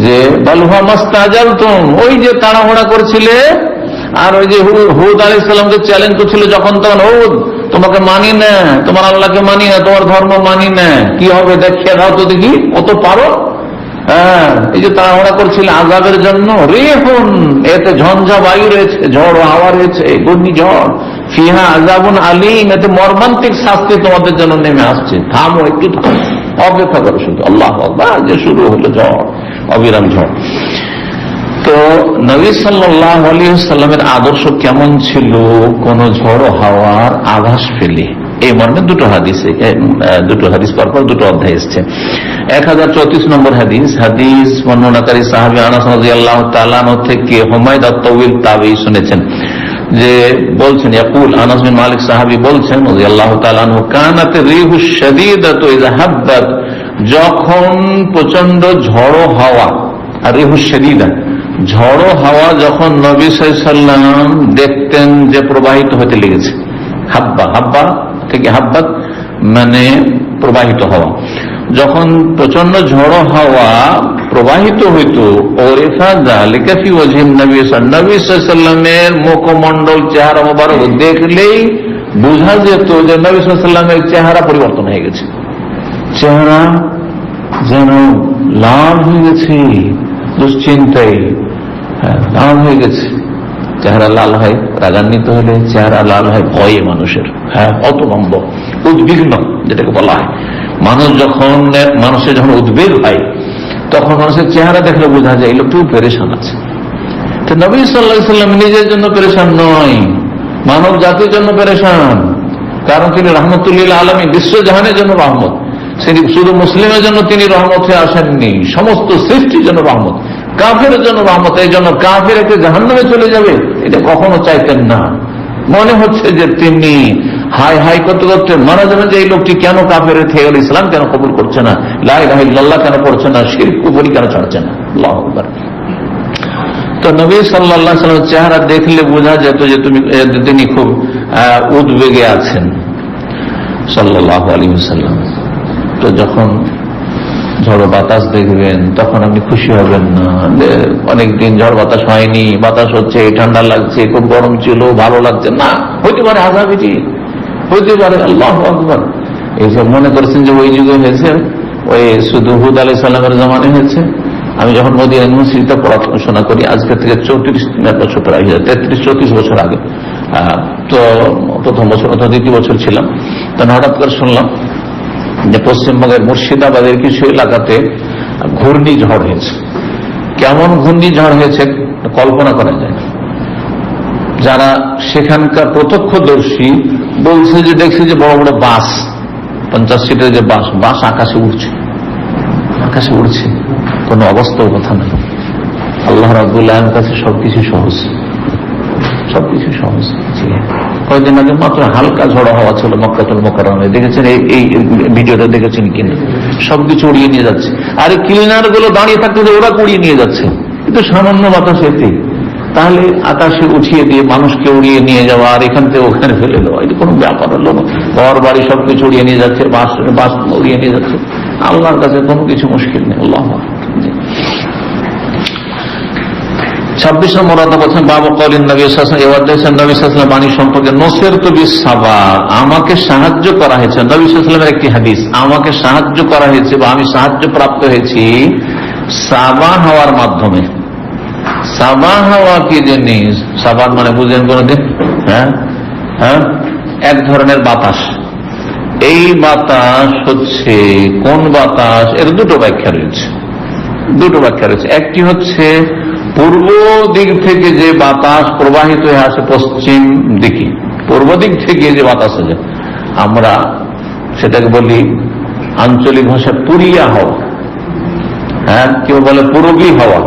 যে বাল হুয়া মাস্তাজালতুম, ওই যে তাড়াহুড়া করছিলে, আর ওই যে হুদ আলাইহিস সালামকে চ্যালেঞ্জ করছিল যখন, তখন হুদ তোমাকে মানি না, তোমার আল্লাহকে মানি না, তোমার ধর্ম মানি না, কি হবে দেখিয়ে দাও তো দেখি, কত পারো। এই যে তাড়াহুড়া করছিল আযাবের জন্য, রিহুন, এতে ঝঞ্ঝা বায়ু রয়েছে, ঝড় হাওয়া রয়েছে, ঘূর্ণিঝড়, ফিহা আযাবুন আলীম, এতে মর্মান্তিক শাস্তি তোমাদের জন্য নেমে আসছে, থামো, একটু থামো, অপেক্ষা করো শুধু। আল্লাহু আকবার, যে শুরু হলো ঝড়, অবিরাম ঝড়। তো নবী সাল্লাল্লাহু আলাইহি ওয়াসাল্লামের আদর্শ কেমন ছিল, কোন ঝড় হাওয়ার আভাস পেলে, এই মর্মে দুটো হাদিস পরপর দুটো অধ্যায় এসছে। 1034 নম্বর হাদিস, হাদিস বর্ণনাকারী সাহাবী আনাস রাদিয়াল্লাহু তাআলা আনহু থেকে হুমায়দ আত-তাওয়িল তাবেঈ শুনেছেন যে বলছেন, ইয়াকুল, আনাস বিন মালিক সাহাবী বলছেন রাদিয়াল্লাহু তাআলা আনহু, কানাত রিহুশ শাদীদাতু ইযা হাব্বাত, যখন প্রচন্ড ঝড়ো হাওয়া, আর রিহুশ শাদীদা, ঝড়ো হাওয়া যখন নবী সাল্লাল্লাহু আলাইহি ওয়াসাল্লাম দেখতেন যে প্রবাহিত হতে লেগেছে, হাব্বা, হাব্বা থেকে হাব্বাত মানে প্রবাহিত হওয়া, যখন প্রচন্ড ঝড়ো হাওয়া প্রবাহিত হইত, ওরিফা যালিকা ফি ওয়াজহিন নবী সাল্লাল্লাহু আলাইহি ওয়াসাল্লামের মুখমণ্ডল, চেহারা মোবারক দেখলেই বোঝা যেত যে নবী সাল্লাল্লাহু আলাইহি ওয়াসাল্লামের চেহারা পরিবর্তন হয়ে গেছে, চেহারা যেন লাল হয়ে গেছে দুশ্চিন্তায়, লাল হয়ে গেছে। চেহারা লাল হয় রাগান্বিত হলে, চেহারা লাল হয় ভয়ে মানুষের, অতলম্ব উদ্বিগ্ন যেটাকে বলা হয়। মানুষের যখন উদ্বেগ হয় তখন মানুষের চেহারা দেখলে বোঝা যায় এই লোকটু পেরেশান আছে। তো নবী সাল্লাল্লাহু আলাইহি ওয়াসাল্লাম নিজের জন্য পেরেশান নয়, মানব জাতির জন্য পেরেশান। কারণ তিনি রাহমাতুল আলামিন, বিশ্বজাহানের জন্য রহমত। শুধু মুসলিমের জন্য তিনি রহমত হয়ে আসেননি, সমস্ত সৃষ্টির জন্য রহমত, কাফেরের জন্য রহমত। এই জন্য কাফের একটা জাহান্নামে চলে যাবে এটা কখনো চাইতেন না। মনে হচ্ছে যে তিনি হাই হাই করতে করতে মারা যাবেন, যে এই লোকটি কেন কাফের থেকে গেল, ইসলাম কেন কবুল করছে না, লা ইলাহা ইল্লাল্লাহ কেন পড়ছে না, শিরক কুফরি কেন ছাড়ছে না। আল্লাহু আকবার। তো নবী সাল্লাল্লাহু আলাইহি ওয়াসাল্লামের চেহারা দেখলে বোঝা যেত যে তিনি খুব উদ্বেগে আছেন সাল্লাল্লাহু আলাইহি ওয়াসাল্লাম। তো যখন ঝড় বাতাস দেখবেন তখন আপনি খুশি হবেন না, অনেকদিন ঝড় বাতাস হয়নি, বাতাস হচ্ছে, ঠান্ডা লাগছে, খুব গরম ছিল, ভালো লাগছে না, হইতে পারে আযাবই, হইতে পারে। আল্লাহু আকবার। এই যে মনে করছেন যে ওই যুগে হয়েছে, ওই শুধু হুদ আলাইহিস সালামের জামানায় হয়েছে। আমি যখন মদিনা ইউনিভার্সিটিতে পড়াশোনা করি, আজকে থেকে 34 বছর প্রায় 33-34 বছর আগে, তো প্রথম বছর অথবা দ্বিতীয় বছর ছিলাম, তখন হঠাৎ করে শুনলাম যে পশ্চিমবঙ্গের মুর্শিদাবাদের কিছু এলাকাতে ঘূর্ণিঝড় হয়েছে। কেমন ঘূর্ণিঝড় হয়েছে কল্পনা করা যায় না। যারা সেখানকার প্রত্যক্ষদর্শী বলছে যে দেখছে যে বড় বড় বাস, 50 সিটের যে বাস আকাশে উঠছে, আকাশে উঠছে, কোন অবস্থাও কথা নেই। আল্লাহ রাব্বুল আলামিনের কাছে সবকিছু সহজ, সবকিছু সহজ। কয়েকদিন আগে মাত্র হালকা ঝড় হওয়া ছিল মক্কাতুল মুকাররমায়, দেখেছেন? এই ভিডিওটা দেখেছেন কিনা? সবকিছু উড়িয়ে নিয়ে যাচ্ছে। আর এই ক্লিনার গুলো দাঁড়িয়ে থাকতে ওরা উড়িয়ে নিয়ে যাচ্ছে, কিন্তু সামান্য বাতাস এতে, তাহলে আকাশে উঠিয়ে দিয়ে মানুষকে উড়িয়ে নিয়ে যাওয়া আর এখান থেকে ওখানে ফেলে দেওয়া, এটা কোনো ব্যাপার হলো না। ঘর বাড়ি সবকিছু উড়িয়ে নিয়ে যাচ্ছে, বাস উড়িয়ে নিয়ে যাচ্ছে। আল্লাহর কাছে কোনো কিছু মুশকিল নেই। আল্লাহ 26 নম্বর আয়াত বলছেন বাবু কওলিন নবী সাল্লাল্লাহু আলাইহি ওয়াসাল্লাম, নবী সাল্লাল্লাহু আলাইহি ওয়াসাল্লাম বাণী সম্পর্কে, নসিরতু বিস-সাবার, আমাকে সাহায্য করা হয়েছে। নবী সাল্লাল্লাহু আলাইহি ওয়াসাল্লামের একটি হাদিস, আমাকে সাহায্য করা হয়েছে বা আমি সাহায্য প্রাপ্ত হয়েছি সাবা হওয়ার মাধ্যমে। সাবা হওয়া কি জিনিস? সাবার মানে বুঝেন কোনদিন? এক ধরনের বাতাস। এই বাতাস হচ্ছে কোন বাতাস? এর দুটো ব্যাখ্যা রয়েছে। একটি হচ্ছে পূর্ব দিক থেকে যে বাতাস প্রবাহিত হয়ে আসে পশ্চিম দিকে, পূর্ব দিক থেকে যে বাতাস আছে, আমরা সেটাকে বলি আঞ্চলিক ভাষায় পুরিয়া হাওয়া, কেউ বলে পূর্বী হাওয়া,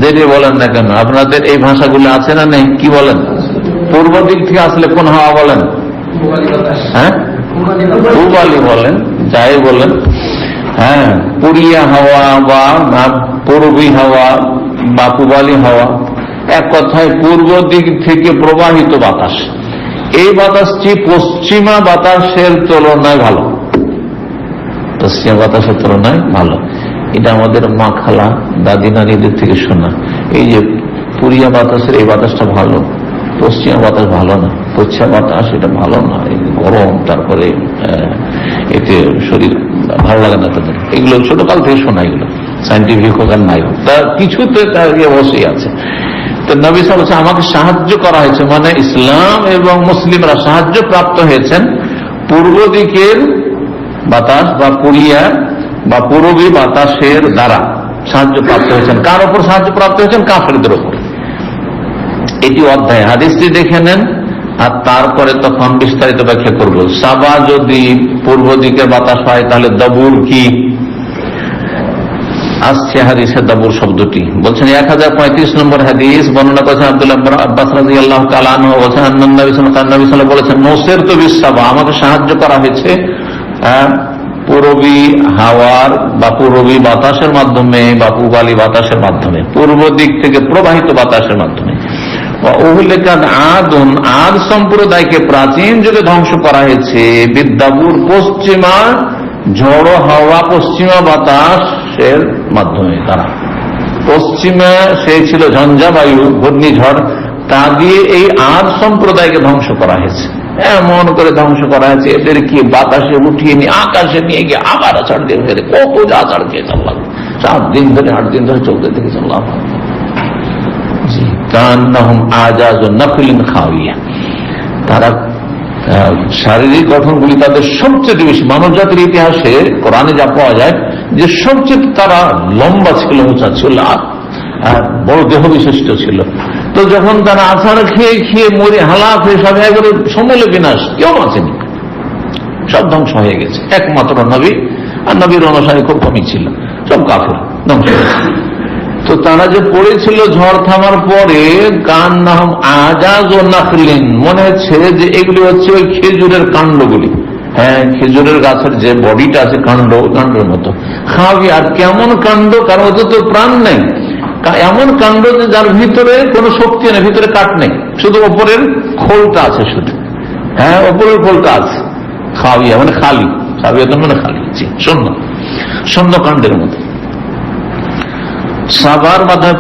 যেটি বলেন না কেন। আপনাদের এই ভাষাগুলো আছে না নেই? কি বলেন? পূর্ব দিক থেকে আসলে কোন হাওয়া বলেন? পূবালি বলেন, যাই বলেন। পুরিয়া হাওয়া বা পূর্বী হাওয়া বা পূবালি হাওয়া, এক কথায় পূর্ব দিক থেকে প্রবাহিত বাতাস। এই বাতাসটি পশ্চিমা বাতাসের তুলনায় ভালো, পশ্চিমা বাতাসের তুলনায় ভালো। এটা আমাদের মা খালা দাদি নানিদের থেকে শোনা। এই যে পুরিয়া বাতাসের এই বাতাসটা ভালো, পশ্চিমা বাতাস ভালো না। পশ্চিমা বাতাস এটা ভালো না, গরম, তারপরে এতে শরীর ভালো লাগে না তাদের। এগুলো ছোটকাল থেকে শোনা, এগুলো সাইন্টিফিক হোক আর নাই হোক, তার কিছুতে তার অবশ্যই আছে। তো নবী সাল্লাল্লাহু আলাইহি ওয়াসাল্লাম আমাকে সাহায্য করা হয়েছে, মানে ইসলাম এবং মুসলিমরা সাহায্য প্রাপ্ত হয়েছেন পূর্ব দিকের বাতাস বা পুরিয়া বা পূর্বী বাতাসের দ্বারা সাহায্য প্রাপ্ত হয়েছেন। কার ওপর সাহায্য প্রাপ্ত হয়েছেন? কাফেরদের ওপর। এটি অধ্যায়, হাদিসটি দেখে নেন আর তারপরে তখন বিস্তারিত ব্যাখ্যা করব। সাবা যদি পূর্ব দিকের বাতাস হয় তাহলে দাবুর কি আসছে হাদিসে? দাবুর শব্দটি বলছেন 1035 নম্বর হাদিস, বর্ণনা করেছেন আব্দুল্লাহ ইবনে আব্বাস রাদিয়াল্লাহু তাআলা আনহু বলেছেন, নবী সাল্লাল্লাহু আলাইহি ওয়াসাল্লাম বলেছেন, নসিরতু বিস-সাবা, আমাকে সাহায্য করা হয়েছে পূর্বী হাওয়ার বা পূর্বী বাতাসের মাধ্যমে বা পূবালী বাতাসের মাধ্যমে, পূর্ব দিক থেকে প্রবাহিত বাতাসের মাধ্যমে। আদ সম্প্রদায়কে প্রাচীন যুগে ধ্বংস করা হয়েছে বিদ্যাবুর, পশ্চিমা ঝড়ো হাওয়া, পশ্চিমা বাতাসের মাধ্যমে। তারা পশ্চিমা সেই ছিল ঝঞ্ঝা বায়ু, ঘূর্ণিঝড়, তা দিয়ে এই আদ সম্প্রদায়কে ধ্বংস করা হয়েছে। এমন করে ধ্বংস করা হয়েছে। এদেরকে বাতাসে উঠিয়ে নিয়ে আকাশে নিয়ে গিয়ে আবার আছাড় দিয়ে ফেলে, কত যা আছাড় খেয়েছে আল্লাহ। 7 দিন ধরে 8 দিন ধরে চলতে দেখেছে আল্লাহ। তারা শারীরিক গঠনগুলি তাদের সবচেয়ে বেশি, মানব জাতির ইতিহাসে কোরআনে যা পাওয়া যায় যে সবচেয়ে তারা লম্বা ছিল, উঁচা ছিল, আর বড় দেহ বিশিষ্ট ছিল। তো যখন তারা আছাড় খেয়ে খেয়ে মরে হালাক হয়ে সব একবারে সমূলে বিনাশ, কেউ বাঁচেনি, সব ধ্বংস হয়ে গেছে। একমাত্র নবী আর নবীর অনুসারী খুব কমই ছিল, সব কাফের ধ্বংস হয়েছে। তো তারা যে পড়েছিল ঝড় থামার পরে কান নাম আজাজ ও নাখলিন, মনে হচ্ছে যে এগুলি হচ্ছে ওই খেজুরের কাণ্ডগুলি। হ্যাঁ, খেজুরের গাছের যে বডিটা আছে কাণ্ডের মতো খাওয়াবি। আর কেমন কাণ্ড, কারণ ওদের তো প্রাণ নেই, এমন কাণ্ড যে যার ভিতরে কোনো শক্তি নেই, ভিতরে কাঠ নেই, শুধু ওপরের খোলটা আছে শুধু। হ্যাঁ, ওপরের খোলটা আছে। খাওয়াবিয়া মানে খালি, খাওয়াবিয়া মানে খালি, শূন্য কাণ্ডের মতো। সাবার মাধ্যমে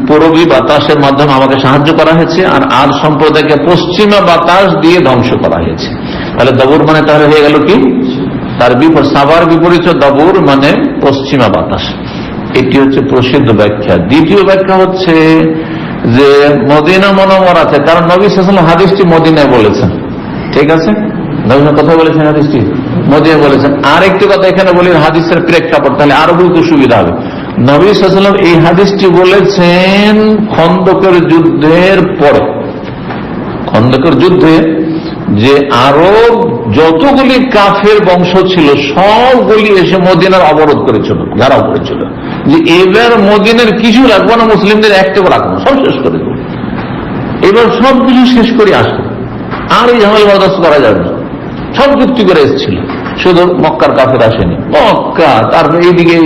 পূর্বী বাতাসের মাধ্যমে আমাকে সাহায্য করা হয়েছে, আর আদ সম্প্রদায়কে পশ্চিমা বাতাস দিয়ে ধ্বংস করা হয়েছে। তাহলে দবুর মানে তাহলে হয়ে গেল কি, তার সাবার বিপরীত দবুর মানে পশ্চিমা বাতাস। এটি হচ্ছে প্রসিদ্ধ ব্যাখ্যা। দ্বিতীয় ব্যাখ্যা হচ্ছে যে মদিনা মনোমরা আছে, কারণ নবী সাল্লাল্লাহু আলাইহি ওয়াসাল্লাম হাদিসটি মদিনায় বলেছেন, ঠিক আছে, কথা বলেছেন হাদিসটি মদিনায় বলেছেন। আরেকটি কথা এখানে বলি হাদিসের প্রেক্ষাপট, তাহলে আরো বুঝতে সুবিধা হবে। নবী সাল্লাল্লাহু আলাইহি ওয়াসাল্লাম এই হাদিসটি বলেছেন খন্দকের যুদ্ধের পরে। খন্দকের যুদ্ধে যে আরব যতগুলি কাফের বংশ ছিল সবগুলি এসে মদিনার অবরোধ করেছিল, ঘেরাও করেছিল, যে এবার মদিনার কিছু রাখবো না, মুসলিমদের একটাও রাখবো না, সব শেষ করে দেবো, এবার সবকিছু শেষ করে আসবো, আর এই ঝামেলা বরদাস্ত করা যাবে না। সব যুক্তি করে এসেছিল, শুধু মক্কার কাফের আসেনি, মক্কা, তারপরে এইদিকে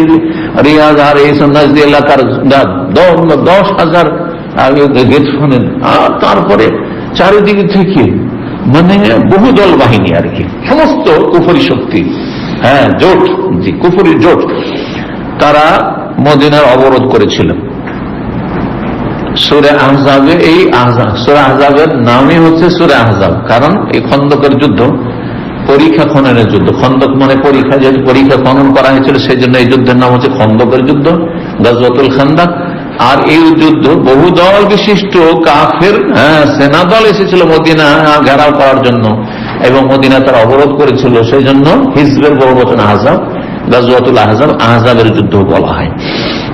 রিয়াজ আর এই সন্ন্যাসী এলাকার 10,000 গেট শোনেন, আর তারপরে চারিদিকে থেকে মানে বহু দল বাহিনী আর কি, সমস্ত কুফরি শক্তি, হ্যাঁ জোট, জি কুফরি জোট, তারা মদিনার অবরোধ করেছিল। সূরা আহজাবে, এই সূরা আহজাবের নামই হচ্ছে সূরা আহজাব, কারণ এই খন্দকের যুদ্ধ পরীক্ষা খননের যুদ্ধ। খন্দক মানে পরীক্ষা, যেহেতু পরীক্ষা খনন করা হয়েছিল সেই জন্য এই যুদ্ধের নাম হচ্ছে খন্দকের যুদ্ধ, গাজওয়াতুল খান্দাক। আর এই যুদ্ধ বহু দল বিশিষ্ট কাফের সেনা দল এসেছিল মদিনা ঘেরাও করার জন্য, এবং মদিনা তারা অবরোধ করেছিল, সেই জন্য হিজবের বহু বচন আহজাব, গাজওয়াতুল আহজাব, আহজাবের যুদ্ধ বলা হয়।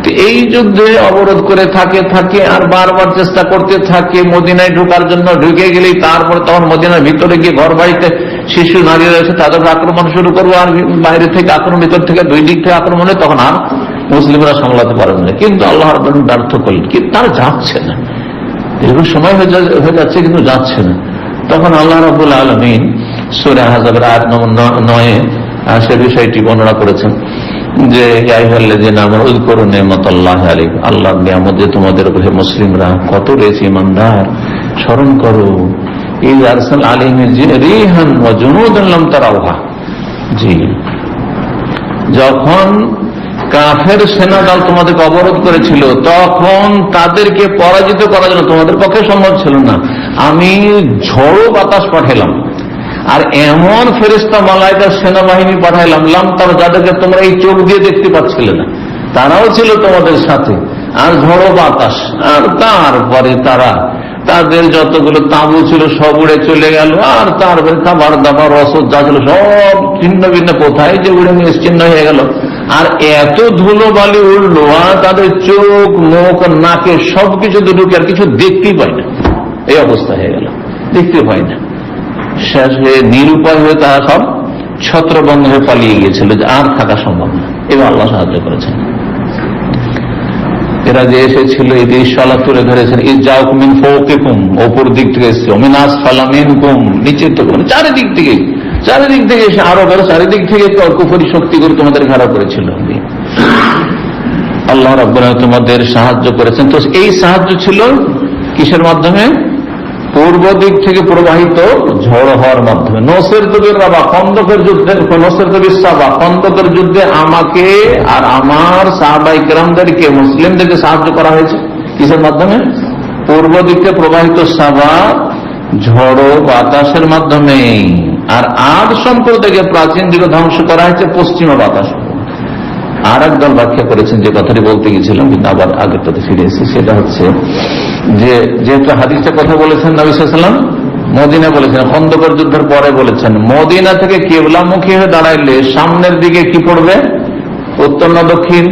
তো এই যুদ্ধে অবরোধ করে থাকে আর বারবার চেষ্টা করতে থাকে মদিনায় ঢোকার জন্য। ঢুকে গেলেই তারপরে তখন মদিনার ভিতরে গিয়ে ঘর বাড়িতে শিশু নারীরা এসে তাদের আক্রমণ শুরু করবো, আর বাইরে থেকে আক্রমণ, ভিতর থেকে দুই দিক থেকে আক্রমণ হয়, তখন আর মুসলিমরা সামলাতে পারেন না। কিন্তু আল্লাহ রাব্বুল ব্যর্থ করলেন, কিন্তু তারা যাচ্ছে না, এরকম সময় হয়ে যাচ্ছে কিন্তু যাচ্ছে না। তখন আল্লাহ রাব্বুল আলামিন সূরা আহজাবের আয়াত নম্বর 9 সে বিষয়টি বর্ণনা করেছেন যে আল্লাহর নিয়ামত যে তোমাদের উপরে মুসলিমরা কত রয়েছে ইমানদার, স্মরণ করো। ঈদ আরসাল আলাইহিম রিহান ওয়া জুনুদান লাম তারাউহা, জি যখন কাফের সেনা দল তোমাদেরকে অবরোধ করেছিল তখন তাদেরকে পরাজিত করার জন্য তোমাদের পক্ষে সম্ভব ছিল না, আমি ঝড়ো বাতাস পাঠালাম, আর এমন ফেরেশতা মালায়েকা সেনাবাহিনী পাঠাইলাম, তারা যাদেরকে তোমরা এই চোখ দিয়ে দেখতে পাচ্ছিলে না, তারাও ছিল তোমাদের সাথে, আর ঝড়ো বাতাস। আর তারপরে তাদের যতগুলো তাঁবু ছিল সব উড়ে চলে গেল, আর তারপরে খাবার দাবার রসদ যা ছিল সব ছিন্ন ভিন্ন কোথায় যে উড়ে নিশ্চিন্ন হয়ে গেল। আর এত ধুলো বালি উঠলো, আর তাদের চোখ মুখ নাকে সবকিছু ঢুকে আর কিছু দেখতেই পায় না, এই অবস্থা হয়ে গেল, দেখতে পায় না। শেষে নিরুপায় হয়ে তারা সব ছত্রবন্ধ হয়ে পালিয়ে গিয়েছিল, যে আর থাকা সম্ভব না। এবার আল্লাহ সাহায্য করেছেন। এরা যে এসেছিল এই দৃশ্যলা তুলে ধরেছেন, এই যাও মিন ফাওকিকুম, ওপর দিক থেকে এসছে, মিন আসফালা মিনকুম, নিচের থেকে, চারিদিক থেকে এসে আরবের চারিদিক থেকে কুফরি শক্তি করে তোমাদের ঘেরাও করেছিল। আল্লাহ রাব্বুল আলামিন তোমাদের সাহায্য করেছেন। তো এই সাহায্য ছিল কিসের মাধ্যমে? পূর্ব দিক থেকে প্রবাহিত ঝড় হওয়ার মাধ্যমে। খন্দকের যুদ্ধে আমাকে আর আমার সাহাবায়ে কেরামদেরকে, মুসলিমদেরকে সাহায্য করা হয়েছে কিসের মাধ্যমে? পূর্ব দিকে প্রবাহিত সাবা ঝড়ো বাতাসের মাধ্যমে। আর আদ সম্প্রদায়কে প্রাচীন যুগে ধ্বংস করা হয়েছে পশ্চিমা বাতাস। আর একদল ব্যাখ্যা করেছেন যে কথাটি বলতে গেছিলাম, কিন্তু আবার আগেরটাতে ফিরে এসেছি। সেটা হচ্ছে যে যেহেতু হাদিসটা কথা বলেছেন নবী সাল্লাল্লাহু আলাইহি ওয়াসাল্লাম মদিনা বলেছেন, খন্দকের যুদ্ধের পরে বলেছেন, মদিনা থেকে কিবলামুখী হয়ে দাঁড়াইলে সামনের দিকে কি পড়বে? উত্তর না দক্ষিণ?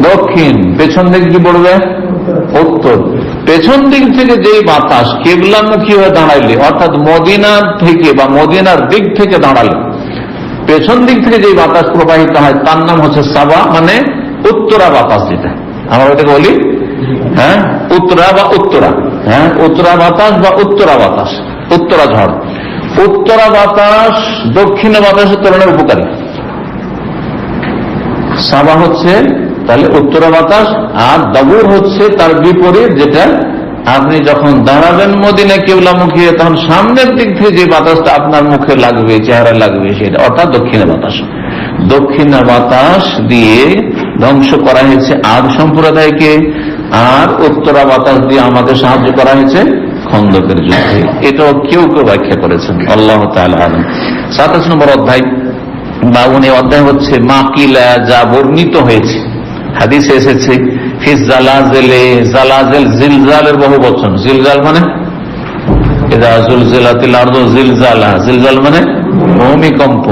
দক্ষিণ। পেছন দিক কি পড়বে? উত্তর। পেছন দিক থেকে যে বাতাস কিবলামুখী হয়ে দাঁড়াইলে, অর্থাৎ মদিনা থেকে বা মদিনার দিক থেকে দাঁড়ালে পেছন দিক থেকে যে বাতাস প্রবাহিত হয় তার নাম হচ্ছে সাবা, মানে উত্তরা বাতাস। যেটা আমরা ওটাকে বলি উত্তরা বা উত্তরা, উত্তরা বাতাস বা উত্তরা বাতাস, উত্তরা ঝড়। উত্তরা বাতাস দক্ষিণ বাতাসের তুলনায় উপকারী। সাবা হচ্ছে তাহলে উত্তরা বাতাস, আর দাবুর হচ্ছে তার বিপরীত, যেটা আপনি যখন দাঁড়াবেন মদিনা কিবলামুখী তখন সামনের দিক থেকে যে বাতাসটা আপনার মুখে লাগবে, চেহারা লাগবে, সেটা অর্থাৎ দক্ষিণ বাতাস। দক্ষিণ বাতাস দিয়ে ধ্বংস করা হয়েছে আদ সম্প্রদায়কে, আর উত্তরা বাতাস দিয়ে আমাদের সাহায্য করা হয়েছে খন্দকের যুদ্ধে। এটাও কেউ কেউ ব্যাখ্যা করেছেন, আল্লাহ তাআলা আলাম। 27 নম্বর অধ্যায় বা উনি অধ্যায় হচ্ছে মাকিলা, যা বর্ণিত হয়েছে হাদিসে এসেছে। ফিস জালাজেলে, জালাজেল জিলজালের বহু বচন। জিলজাল মানে ইযা যুলজিলাতিল আরদু জিলজালা, জিলজাল মানে ভূমিকম্প।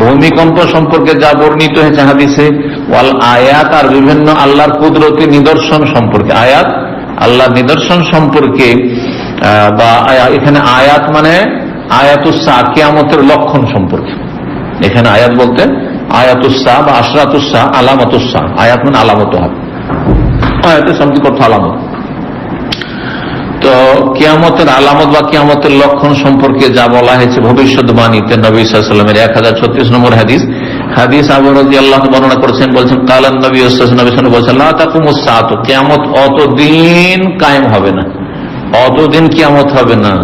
ভূমিকম্প সম্পর্কে যা বর্ণিত হয়েছে হাদিসে। ওয়াল আয়াত, আর বিভিন্ন আল্লাহর কুদরতি নিদর্শন সম্পর্কে। আয়াত আল্লাহর নিদর্শন সম্পর্কে, বা এখানে আয়াত মানে আয়াতুস-সা, কিয়ামতের লক্ষণ সম্পর্কে। এখানে আয়াত বলতে আয়াতুস-সা বা আশরাতুস-সা, আলামাতুস-সা। আয়াত মানে আলামত হয়, আয়াতের শাব্দিক অর্থ আলামত। তো কিয়ামতের আলামত বা কিয়ামতের লক্ষণ সম্পর্কে যা বলা হয়েছে ভবিষ্যৎবাণীতে নবী সাল্লাল্লাহু আলাইহি ওয়াসাল্লামের 1036 নম্বর হাদিস। হাদিস আবু রাদিয়াল্লাহু আনহু বর্ণনা করেছেন, বলছেন কালান নবী সাল্লাল্লাহু আলাইহি ওয়াসাল্লাম বলেছেন, লা তাকুমুস সাআতু, কিয়ামত অতদিন কায়েম হবে না, অতদিন কিয়ামত হবে না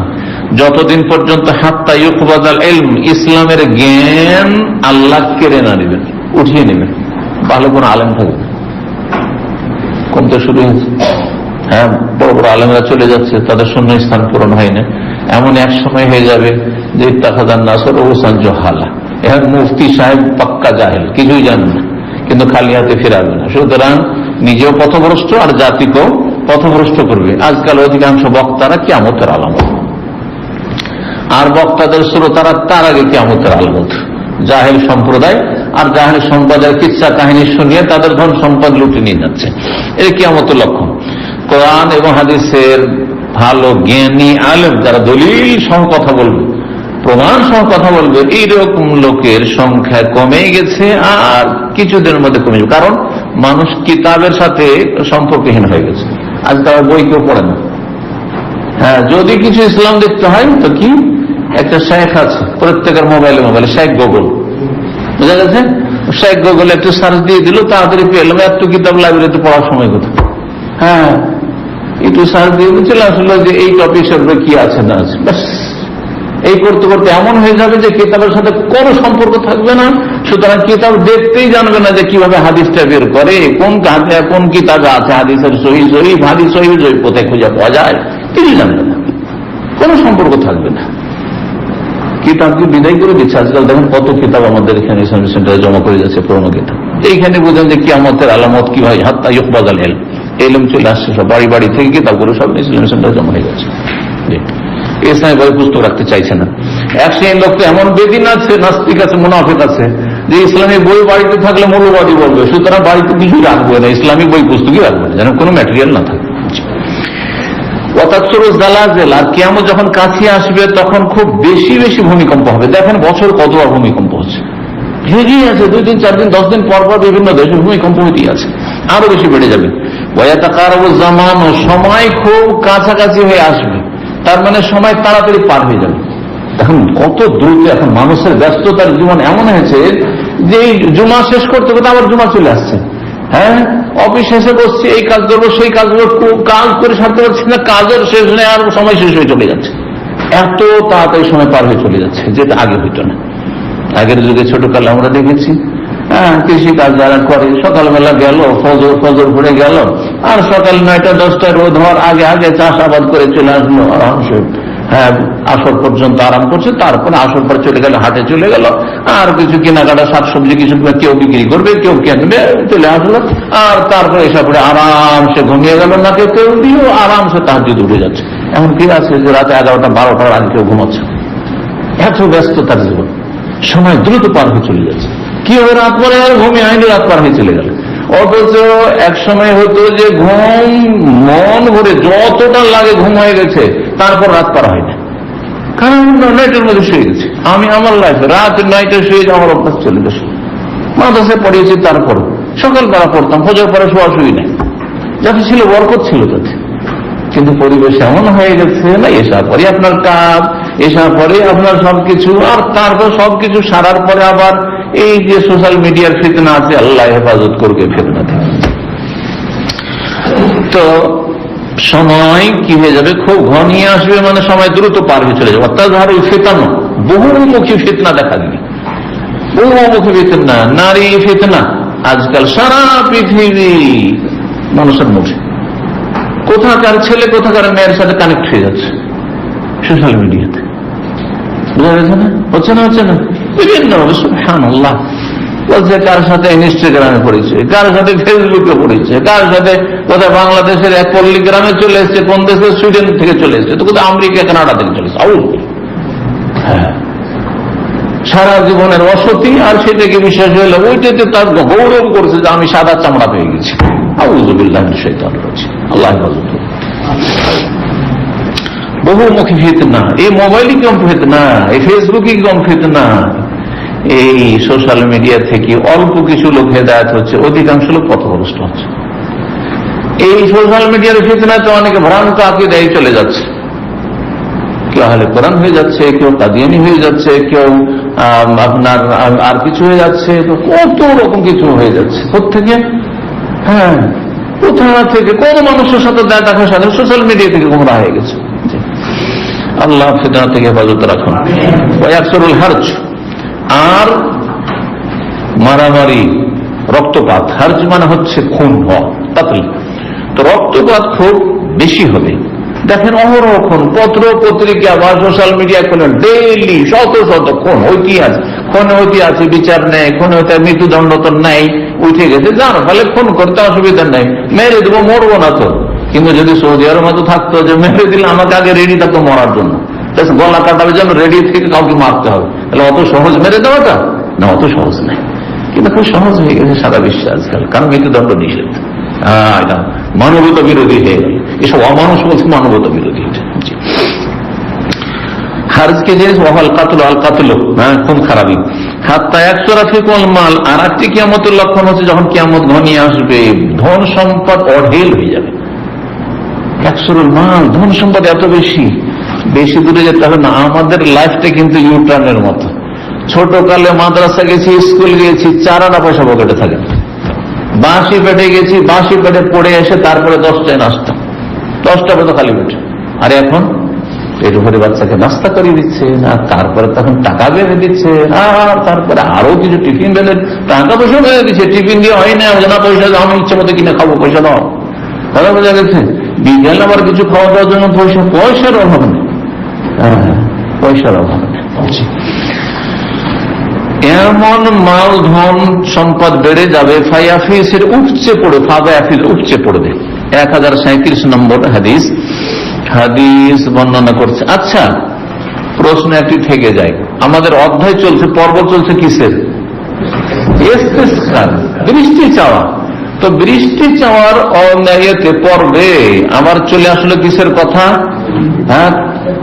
যতদিন পর্যন্ত হাত্তা ইউকবাদাল ইলম, ইসলামের জ্ঞান আল্লাহ কেড়ে না নেবেন, উঠিয়ে নেবেন। ভালো কোন আলেম থাকবে কমতে শুরু হয়েছে। হ্যাঁ, বড় বড় আলেমরা চলে যাচ্ছে, তাদের শূন্য স্থান পূরণ হয় না। এমন এক সময় হয়ে যাবে যে ইত্তাখাযান নাসর ওসান জহালা, এখন মুফতি সাহেব পাক্কা জাহেল, কিছুই জানেন না, কিন্তু খালি হাতে ফিরাবে না। সুতরাং নিজেও পথভ্রষ্ট আর জাতিকেও পথভ্রষ্ট করবে। আজকাল অধিকাংশ বক্তারা কিয়ামতের আলামত, আর বক্তাদের শ্রোতারা তার আগে কিয়ামতের আলামত। জাহেল সম্প্রদায়, আর জাহেল সম্প্রদায়ের কিচ্ছা কাহিনী শুনিয়ে তাদের ধন সম্পদ লুটে নিয়ে যাচ্ছে। এই কিয়ামতের লক্ষণ। কোরআন এবং হাদিসের ভালো জ্ঞানী আলেম যারা দলিল সহ কথা বলবে, প্রমাণ সহ কথা বলবে, এইরকম লোকের সংখ্যা কমে গেছে, আর কিছুদিনের মধ্যে কমে যাবে। কারণ মানুষ কিতাবের সাথে সম্পর্কহীন হয়ে গেছে, আজকাল বই কেউ পড়ে না। হ্যাঁ, যদি কিছু ইসলাম দেখতে হয় তো কি, একটা শেখ আছে প্রত্যেকের মোবাইলে মোবাইলে, শেখ গুগল, বুঝা গেছে? শেখ গুগল একটু সার্চ দিয়ে দিল, তাড়াতাড়ি পেলাম। এত কিতাব লাইব্রেরিতে পড়ার সময় কোথায়? হ্যাঁ, একটু সার্চ দিয়ে চলে আসলো যে এই টপিক সম্পর্কে কি আছে না আছে, ব্যাস। এই করতে করতে এমন হয়ে যাবে যে কিতাবের সাথে কোনো সম্পর্ক থাকবে না। সুতরাং কিতাব দেখতেই জানবে না যে কিভাবে হাদিসটা বের করে, কোন কিতাবে আছে হাদিসের সহি জয়ীফ, হাদিস সহি জয়ীফ কোথায় খুঁজে পাওয়া যায়, কিছু জানবে না, কোনো সম্পর্ক থাকবে না। কিতাবকে বিদায় করে দিচ্ছে। আজকাল দেখেন কত কিতাব আমাদের এখানে ইসলামিক সেন্টারে জমা করে যাচ্ছে, পুরোনো কিতাব। এইখানে বুঝেন যে কিয়ামতের আলামত কি ভাই, হাত্তা ইউকবাদাল ইলম, ইলম চলে আসছে সব বাড়ি বাড়ি থেকে, কিতাবগুলো সব ইসলামিক সেন্টারে জমা হয়ে যাচ্ছে। ইসলামী বই পুস্তক রাখতে চাইছে না। এক শ্রেণীর লোক তো এমন বেদিন আছে, নাস্তিক আছে, মুনাফিক আছে, যে ইসলামী বই বাড়িতে থাকলে মৌলবাদী বলবে, সুতরাং বাড়িতে কিছু রাখবে না, ইসলামিক বই পুস্তকই রাখবে না, যেন কোনো ম্যাটেরিয়াল না থাকে। আর কিয়ামত যখন কাছে আসবে তখন খুব বেশি বেশি ভূমিকম্প হবে। দেখেন বছর কতবার ভূমিকম্প হচ্ছে, হেরিয়ে আছে 2 দিন 4 দিন 10 দিন পর পর বিভিন্ন দেশে ভূমিকম্প হতেই আছে, আরো বেশি বেড়ে যাবে। জামান, সময় খুব কাছাকাছি হয়ে আসবে, তার মানে সময় তাড়াতাড়ি পার হয়ে যাবে। এখন কত দ্রুত এখন মানুষের ব্যস্ততার জীবন এমন হয়েছে যে জুমা শেষ করতে করতে আবার জুমা চলে আসছে। হ্যাঁ, অফিস শেষে বসছি, এই কাজ করবো সেই কাজ করবো, কাজ করে সারতে পারছি না, কাজের শেষ নেই, আর সময় শেষ হয়ে চলে যাচ্ছে। এত তাড়াতাড়ি সময় পার হয়ে চলে যাচ্ছে, যেটা আগে হইতো না। আগের যুগে ছোটকালে আমরা দেখেছি কৃষিকাজ যারা করে সকালবেলা গেল, ফজর পড়ে গেল, আর সকাল 9টা 10টায় রোদ হওয়ার আগে আগে চাষাবাদ করে চলে আসলো আরামসে। আসর পর্যন্ত আরাম করছে, তারপরে আসর পর চলে গেল, হাটে চলে গেল, আর কিছু কেনাকাটা শাকসবজি কিছু কেউ বিক্রি করবে, কেউ কিনবে, চলে আসলো, আর তারপরে এসে পরে আরামসে ঘুমিয়ে গেল, না কেউ দিয়েও আরামসে তাহাজ্জুদ উঠে যাচ্ছে। এমন কি আছে যে রাতে 11টা 12টার আগে কেউ ঘুমাচ্ছে? এত ব্যস্ত তার জীবন, সময় দ্রুত পার হয়ে চলে যাচ্ছে। কি হবে, রাত পরে আর ঘুমিয়ে আইনি, রাত পার হয়ে চলে গেল। অথচ এক সময় হতো যে ঘুম মন ভরে যতটা লাগে ঘুম হয়ে গেছে, তারপর রাত পার হয় না, কারণ নাইটের মধ্যে শুয়ে গেছে। আমি আমার লাইফে রাত 9টায় শুয়ে আমার অভ্যাস চলে গেছে। মাদ্রাসায় পড়িয়েছি, তারপর সকালবেলা পড়তাম, ফজর পরে শোয়া শুই নাই, যাতে ছিল বরকত ছিল তাতে। কিন্তু পরিবেশ এমন হয়ে গেছে না, এসা পরে আপনার কাজ, এসা পরে আপনার সবকিছু, আর তারপর সবকিছু সারার পরে আবার এই যে সোশ্যাল মিডিয়ার ফিতনা আছে, আল্লাহ হেফাজত করবে ফিতনা থেকে। তো সময় কি হয়ে যাবে, খুব ঘনিয়ে আসবে, মানে সময় দ্রুত পার হয়ে চলে যাবে। অর্থাৎ ফিতনা, বহুমুখী ফিতনা দেখা দিবে, বহুমুখী ফিতনা, নারী ফিতনা আজকাল সারা পৃথিবী মানুষের মুখে। কোথাকার ছেলে কোথাকার মেয়ের সাথে কানেক্ট হয়ে যাচ্ছে সোশ্যাল মিডিয়াতে, বোঝা গেছে না? হচ্ছে না বিভিন্ন ভাবে। সুবহানাল্লাহ, বলছে কার সাথে ইনস্টাগ্রামে পড়েছে, কার সাথে ফেসবুকে পড়েছে, কার সাথে কোথায় বাংলাদেশের এক পল্লী গ্রামে চলে এসছে, কোন দেশের সুইডেন থেকে চলে এসছে, তো কোথায় আমেরিকা কানাডা থেকে চলে এসছে। হ্যাঁ, সারা জীবনের অসতি, আর সেটাকে বিশ্বাস হইলে ওইটাতে তার গৌরব করছে যে আমি সাদা চামড়া পেয়ে গেছি। আউযুবিল্লাহি মিনাশ শাইতানির রাজিম, আল্লাহ হেফাজত করুন। বহুমুখী ফিতনা, এই মোবাইলই কম ফিতনা, এই ফেসবুকই কম ফিতনা। এই সোশ্যাল মিডিয়া থেকে অল্প কিছু লোক হেদায়েত হচ্ছে, অধিকাংশ লোক পথভ্রষ্ট হচ্ছে। এই সোশ্যাল মিডিয়ার ফিতনায় তো অনেকে ভ্রান্ত আকীদায় চলে যাচ্ছে, কেউ আহলে কোরআন হয়ে যাচ্ছে, কেউ কাদিয়ানী হয়ে যাচ্ছে, কেউ আপনার আর কিছু হয়ে যাচ্ছে, কত রকম কিছু হয়ে যাচ্ছে। কোথেকে? হ্যাঁ, কোথা থেকে কোন মানুষের সাথে দেখার সাথে সোশ্যাল মিডিয়া থেকে গোমরাহ হয়ে গেছে। আল্লাহ ফিতনা থেকে হেফাজত রাখুন। ওয়াকসুরুল হারজ, আর মারামারি, রক্তপাত। হারজ মানে হচ্ছে খুন হওয়া, তাতলি। তো রক্তপাত খুব বেশি হবে। দেখেন অহরক্ষণ পত্র পত্রিকা বা সোশ্যাল মিডিয়া খুলেন, ডেইলি শত শত খুন হইতে আছে, খুন হইতে আছে, বিচার নেই, খুন হইতে মৃত্যুদণ্ড তো নেই, উঠে গেছে, যার ফলে খুন করতে অসুবিধা নেই, মেরে দেবো, মরবো না তো। কিন্তু যদি সৌদি আরব মতো থাকতো যে মেরে দিলে আমাকে আগে রেডি থাকতো মরার জন্য, গলা কাটার জন্য রেডি থেকে কাউকে মারতে হবে, তাহলে অত সহজ মেরে দেওয়াটা না, অত সহজ নেই। কিন্তু খুব সহজ হয়ে গেছে সারা বিশ্বে আজকাল, কারণ মৃত্যুদণ্ড নিষেধ। মানবতা বিরোধী হয়ে গেল, এসব অমানুষ বলছে মানবতা বিরোধী। হারজকে জিনিস ওয়াল কাতল, আল কাতল, খুব খারাপই। হাত্তা একশরা ফিকুল মাল, আর একটি কিয়ামতের লক্ষণ হচ্ছে যখন কিয়ামত ঘনিয়ে আসবে, ধন সম্পদ অঢেল হয়ে যাবে। একশরুল মাল, ধন সম্পদ এত বেশি, বেশি দূরে যেতে হবে না। আমাদের লাইফটা কিন্তু ইউটার্নের মতো। ছোট কালে মাদ্রাসা গেছি, স্কুল গেছি, 4 আনা পয়সা পকেটে থাকে, বাঁশি পেটে গেছি, বাঁশি পেটে পড়ে এসে তারপরে 10টায় নাস্তা, 10টা পর্যন্ত খালি পেটে। আর এখন পেট ভরে বাচ্চাকে নাস্তা করিয়ে দিচ্ছে, আর তারপরে তখন টাকা বেঁধে দিচ্ছে, আর তারপরে আরো কিছু টিফিন বেঁধে, টাকা পয়সা বেঁধে দিচ্ছে। টিফিন দিয়ে হয় না, না পয়সা দাও, আমি ইচ্ছে মতো কিনে খাবো, পয়সা দাও। কথা বোঝা গেছে? বিজ্ঞান আবার কিছু খাওয়া দাওয়ার জন্য পয়সার অভাব নেই, পয়সার অভাব নেই। এমন মাল ধন সম্পদ বেড়ে যাবে, ফায়াফিসের উপচে পড়ে, ফায়াফিস উপচে পড়বে। 1037 নম্বর হাদিস বর্ণনা করছে। আচ্ছা, প্রশ্ন একটি থেকে যায়, আমাদের অধ্যায় চলছে, পর্ব চলছে কিসের? ইস্তিসকার, বৃষ্টি চাওয়া। তো বৃষ্টি চাওয়ার অন্যায়তে পর্বে আবার চলে আসলো কিসের কথা?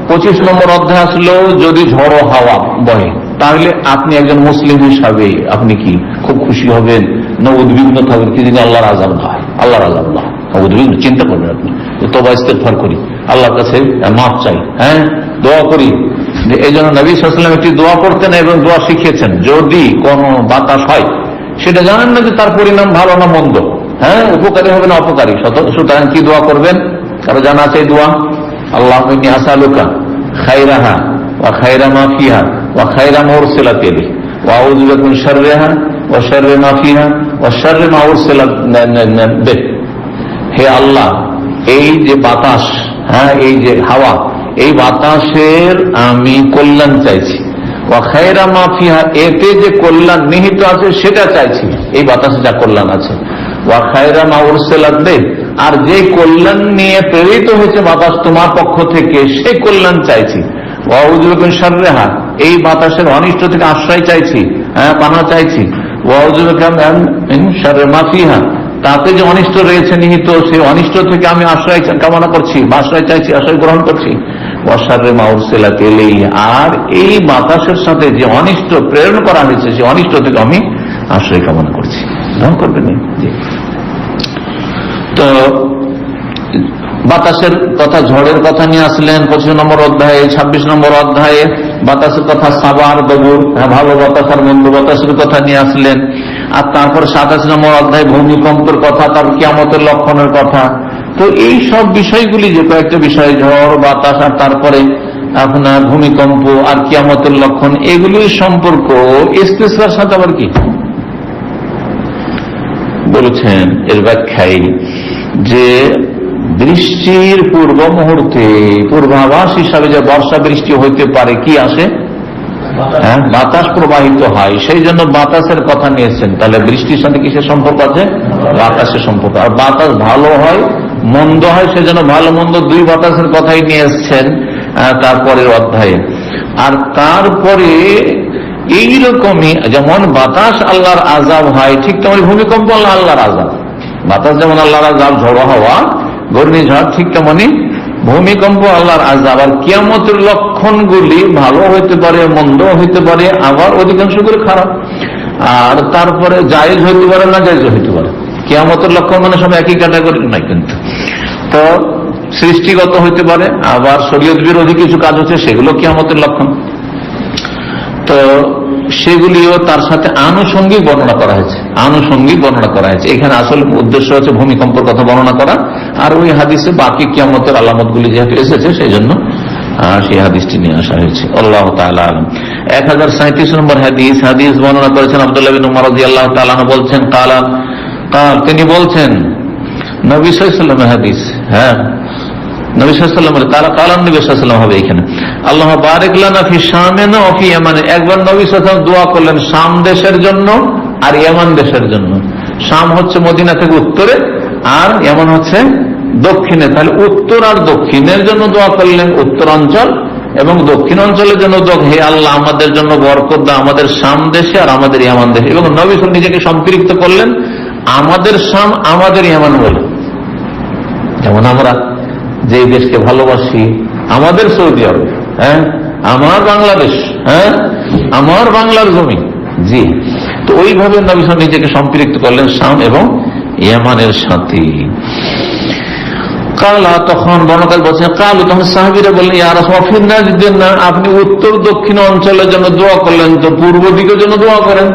25 নম্বর অধ্যায় আসলো, যদি ঝড়ো হাওয়া বহে তাহলে আপনি একজন মুসলিম হিসাবে আপনি কি খুব খুশি হবেন না উদ্বিগ্ন থাকবেন? কি যদি আল্লাহর আযাব না হয়, আল্লাহর আযাব না, উদ্বিগ্ন চিন্তা করবেন আপনি। তওবা ইস্তেগফার করি, আল্লাহর কাছে মাফ চাই, দোয়া করি। এই জন্য নবী সাল্লাল্লাহু আলাইহি ওয়াসাল্লাম একটি দোয়া করতেন এবং দোয়া শিখিয়েছেন, যদি কোনো বাতাস হয় সেটা জানেন না যে তার পরিণাম ভালো না মন্দ, উপকারী হবে না অপকারী, সুতরাং কি দোয়া করবেন? কারো জানা আছে এই দোয়া? আল্লাহুম্মা ইন্নী আসআলুকা খায়রাহা ওয়া খায়রা মা ফিহা ওয়া খায়রা মা উরসিলাত ইলাইহি ওয়া আউযু বিকা মিন শাররিহা ওয়া শাররি মা ফিহা ওয়া শাররি মা উরসিলাত বিহি। হে আল্লাহ, এই যে বাতাস, এই যে হাওয়া, এই বাতাসের আমি কল্যাণ চাইছি। ওয়া খায়রা মা ফিহা, এতে যে কল্যাণ নিহিত আছে সেটা চাইছি, এই বাতাসে যা কল্যাণ আছে। ওয়া খায়রা মা উরসিলাত বিহি, আর যে কল্যাণ নিয়ে প্রেরিত হয়েছে বাতাস তোমার পক্ষ থেকে, সেই কল্যাণ চাইছি। ওয়া আউযু বিকা মিন শাররিহা, এই বাতাসের অনিষ্ট থেকে আশ্রয় চাইছি, পানা চাইছি। ওয়া আউযু বিকা মিন শাররি মা ফিহা, তাতে যে অনিষ্ট রয়েছে নিহিত, সেই অনিষ্ট থেকে আমি আশ্রয় কামনা করছি, বা আশ্রয় চাইছি, আশ্রয় গ্রহণ করছি। ওয়া শাররি মা উরসিলাত ইলাইহি, আর এই বাতাসের সাথে যে অনিষ্ট প্রেরণ করা হয়েছে, সেই অনিষ্ট থেকে আমি আশ্রয় কামনা করছি। ধ্বংস করবেন। তো বাতাসের কথা, ঝড়ের কথা নিয়ে আসলেন 25 নম্বর অধ্যায়ে। 26 নম্বর অধ্যায়ে বাতাসের কথা, সাবার দবুর, ভালো বাতাস আর মন্দ বাতাসের কথা নিয়ে আসলেন। আর তারপর 27 নম্বর অধ্যায়ে ভূমিকম্পের কথা, তার কিয়ামতের লক্ষণের কথা। তো এই সব বিষয়গুলি, যে কয়েকটা বিষয়, ঝড়, বাতাস, আর তারপরে আপনার ভূমিকম্প আর কিয়ামতের লক্ষণ, এগুলির সম্পর্ক ইস্তিসকার সাথে আবার কি বলেছেন এর ব্যাখ্যায়, যে বৃষ্টির পূর্ব মুহূর্তে পূর্বাভাস হিসাবে যে বর্ষা বৃষ্টি হইতে পারে, কি আসে? বাতাস প্রবাহিত হয়, সেই জন্য বাতাসের কথা নিয়েছেন। তাহলে বৃষ্টির সাথে কিসের সম্পর্ক আছে? বাতাসের সম্পর্ক। আর বাতাস ভালো হয় মন্দ হয়, সেজন্য ভালো মন্দ দুই বাতাসের কথাই নিয়ে এসছেন তারপরের অধ্যায়ে। আর তারপরে এইরকমই যেমন বাতাস আল্লাহর আযাব হয়, ঠিক তেমন ভূমিকম্প আল্লাহর আযাব। বাতাস যেমন আল্লাহর আযাব, ঝড়ো হাওয়া, ঘূর্ণিঝড়, ঠিক তেমনি ভূমিকম্প আল্লাহর আযাব। আর কিয়ামতের লক্ষণগুলি ভালো হইতে পারে, মন্দ হইতে পারে, আবার অধিকাংশগুলি খারাপ। আর তারপরে জায়েজ হইতে পারে, না জায়েজ হইতে পারে। কিয়ামতের লক্ষণ মানে সব একই ক্যাটাগরি নয় কিন্তু। তো সৃষ্টিগত হইতে পারে, আবার শরীয়ত বিরোধী কিছু কাজ হচ্ছে, সেগুলো কিয়ামতের লক্ষণ। তো সেগুলিও তার সাথে আনুষঙ্গিক বর্ণনা করা হয়েছে, আনুষঙ্গিক বর্ণনা করা হয়েছে। এখানে আসল উদ্দেশ্য হচ্ছে ভূমিকম্পের কথা বর্ণনা করা, আর ওই হাদিসে বাকি কিয়ামতের আলামতগুলি যেহেতু এসেছে, সেই জন্য সেই হাদিসটি নিয়ে আসা হয়েছে। আল্লাহু তাআলা আলাম। 1037 নম্বর হাদিস, হাদিস বর্ণনা করেছেন আব্দুল্লাহ বিন উমর রাদিয়াল্লাহু তাআলা আনহু বলছেন, তিনি বলছেন, নবী সাল্লাল্লাহু আলাইহি ওয়াসাল্লামের হাদিস, নবী সাল্লাল্লাহু আলাইহি ওয়াসাল্লাম কালাম, নবী সাল্লাল্লাহু আলাইহি ওয়াসাল্লাম হবে এখানে। আল্লাহুম্মা বারিক লানা ফি শামিনা ওয়া ফি ইয়ামানি। একবার নবী সাল্লাল্লাহু আলাইহি ওয়াসাল্লাম দোয়া করলেন শাম দেশের জন্য আর ইয়ামান দেশের জন্য। শাম হচ্ছে মদিনা থেকে উত্তরে, আর ইয়ামান হচ্ছে দক্ষিণে। তাহলে উত্তর আর দক্ষিণের জন্য দোয়া করলেন, উত্তর অঞ্চল এবং দক্ষিণ অঞ্চলের জন্য দোয়া, হে আল্লাহ আমাদের জন্য বরকত দাও, আমাদের শাম দেশে আর আমাদের ইয়ামান দেশে। এবং নবী সাল্লাল্লাহু আলাইহি ওয়াসাল্লাম নিজেকে সম্পৃক্ত করলেন আমাদের শাম, আমাদের ইয়ামান বলে। যেমন আমরা যে দেশকে ভালোবাসি, আমাদের সৌদি আরব, আমার বাংলাদেশ, আমার বাংলার জমি, জি। তো ওইভাবে নবী সাল্লাল্লাহু আলাইহি ওয়াসাল্লাম নিজেকে সম্পৃক্ত করলেন শাম এবং ইয়ামানের সাথে। কালা, তখন বর্ণকাল বলছেন, কালু, তখন সাহাবীরা বললেন, ইয়া রাসূলুল্লাহ, আপনি উত্তর দক্ষিণ অঞ্চলের জন্য দোয়া করলেন, তো পূর্ব দিকের জন্য দোয়া করেন,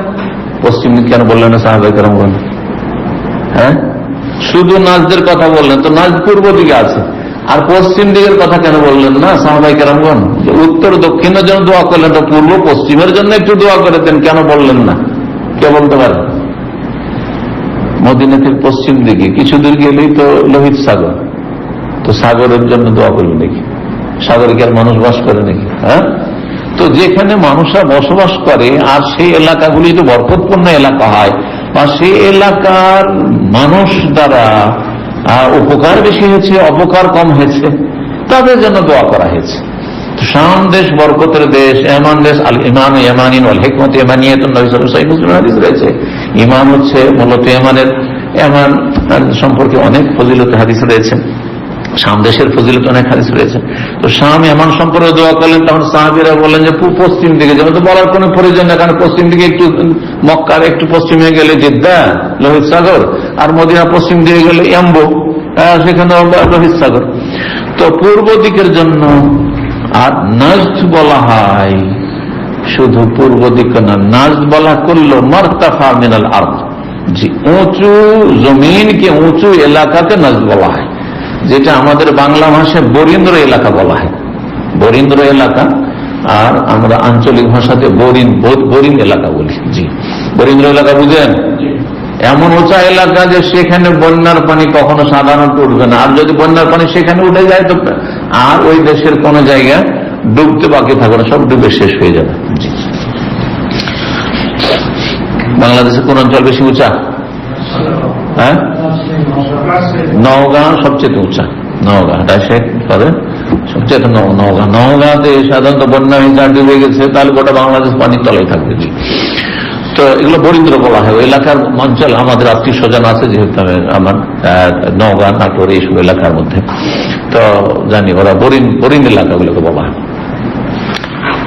পশ্চিম দিক কেন বললেন না? সাহাবায়ে কেরাম বলেন, শুধু নাজদের কথা বললেন, তো নাজ পূর্ব দিকে আছে, আর পশ্চিম দিকের কথা কেন বললেন না? সাহাবায়ে কেরামগণ যে উত্তর দক্ষিণের জন্য দোয়া করলেন, তো পূর্ব পশ্চিমের জন্য একটু দোয়া করে দেন, কেন বললেন না? কে বলতে পারে? মদিনা থেকে পশ্চিম দিকে কিছু দূর গেলেই তো লোহিত সাগর, তো সাগরের জন্য দোয়া করবে নাকি? সাগরে কি আর মানুষ বাস করে নাকি? তো যেখানে মানুষরা বসবাস করে, আর সেই এলাকাগুলি যদি বরকতপূর্ণ এলাকা হয়, বা সেই এলাকার মানুষ দ্বারা উপকার বেশি হয়েছে, অপকার কম হয়েছে, তাদের জন্য দোয়া করা হয়েছে। শাম দেশ বরকতের দেশ, ইয়ামান দেশ আল ইমান ইয়ামানিন ওয়াল হিকমত ইয়ামানিয়াতুন, নবী সাল্লাল্লাহু আলাইহি ওয়াসাল্লাম হাদিস রয়েছে। ইমান হচ্ছে মূলত ইয়ামানের, ইয়ামান সম্পর্কে অনেক ফজিলত হাদিস রয়েছে, শাম দেশের ফজিলত অনেক হাদিস রয়েছে। তো শাম ইয়ামান সম্পর্কে দোয়া করলেন, তখন সাহাবীরা বললেন যে পশ্চিম দিকে, যেমন তো বলার কোনো প্রয়োজন নেই, কারণ পশ্চিম দিকে একটু মক্কার একটু পশ্চিমে গেলে জিদ্দা, লোহিত সাগর, আর মদিনা পশ্চিম দিকে গেলে ইয়াম্বু, সেখানে লোহিত সাগর। তো পূর্ব দিকের জন্য। আর নাজদ বলা হয় শুধু পূর্ব দিকে না, নাজদ বলা করলো মারতাফা মিনাল আরদ, যে উঁচু জমিনকে, উঁচু এলাকাকে নাজদ বলা হয়, যেটা আমাদের বাংলা ভাষায় বরিন্দ্র এলাকা বলা হয়, বরিন্দ্র এলাকা, আর আমরা আঞ্চলিক ভাষাতে বরিন এলাকা বলি, জি। বরেন্দ্র এলাকা বুঝেন? এমন উঁচা এলাকা যে সেখানে বন্যার পানি কখনো সাধারণত উঠবে না, আর যদি বন্যার পানি সেখানে উঠে যায় তো আর ওই দেশের কোন জায়গা ডুবতে বাকি থাকবে না, সব ডুবে শেষ হয়ে যাবে। বাংলাদেশের কোন অঞ্চল বেশি উঁচা? হ্যাঁ, নওগাঁ সবচেয়ে উঁচা। নওগাঁ সবচেয়ে নওগাঁতে সাধারণত বন্যা হয়েছে, ডুবে গেছে, তাহলে গোটা বাংলাদেশ পানির তলায় থাকবে। তো এগুলো বরিন্দ্র বলা হয়। ওই এলাকার অঞ্চল আমাদের আত্মীয় স্বজন আছে, যেহেতু আমার নওগাঁ, নাটোর এইসব এলাকার মধ্যে, তো জানি ওরা বরিন এলাকাগুলোকে বলা হয়।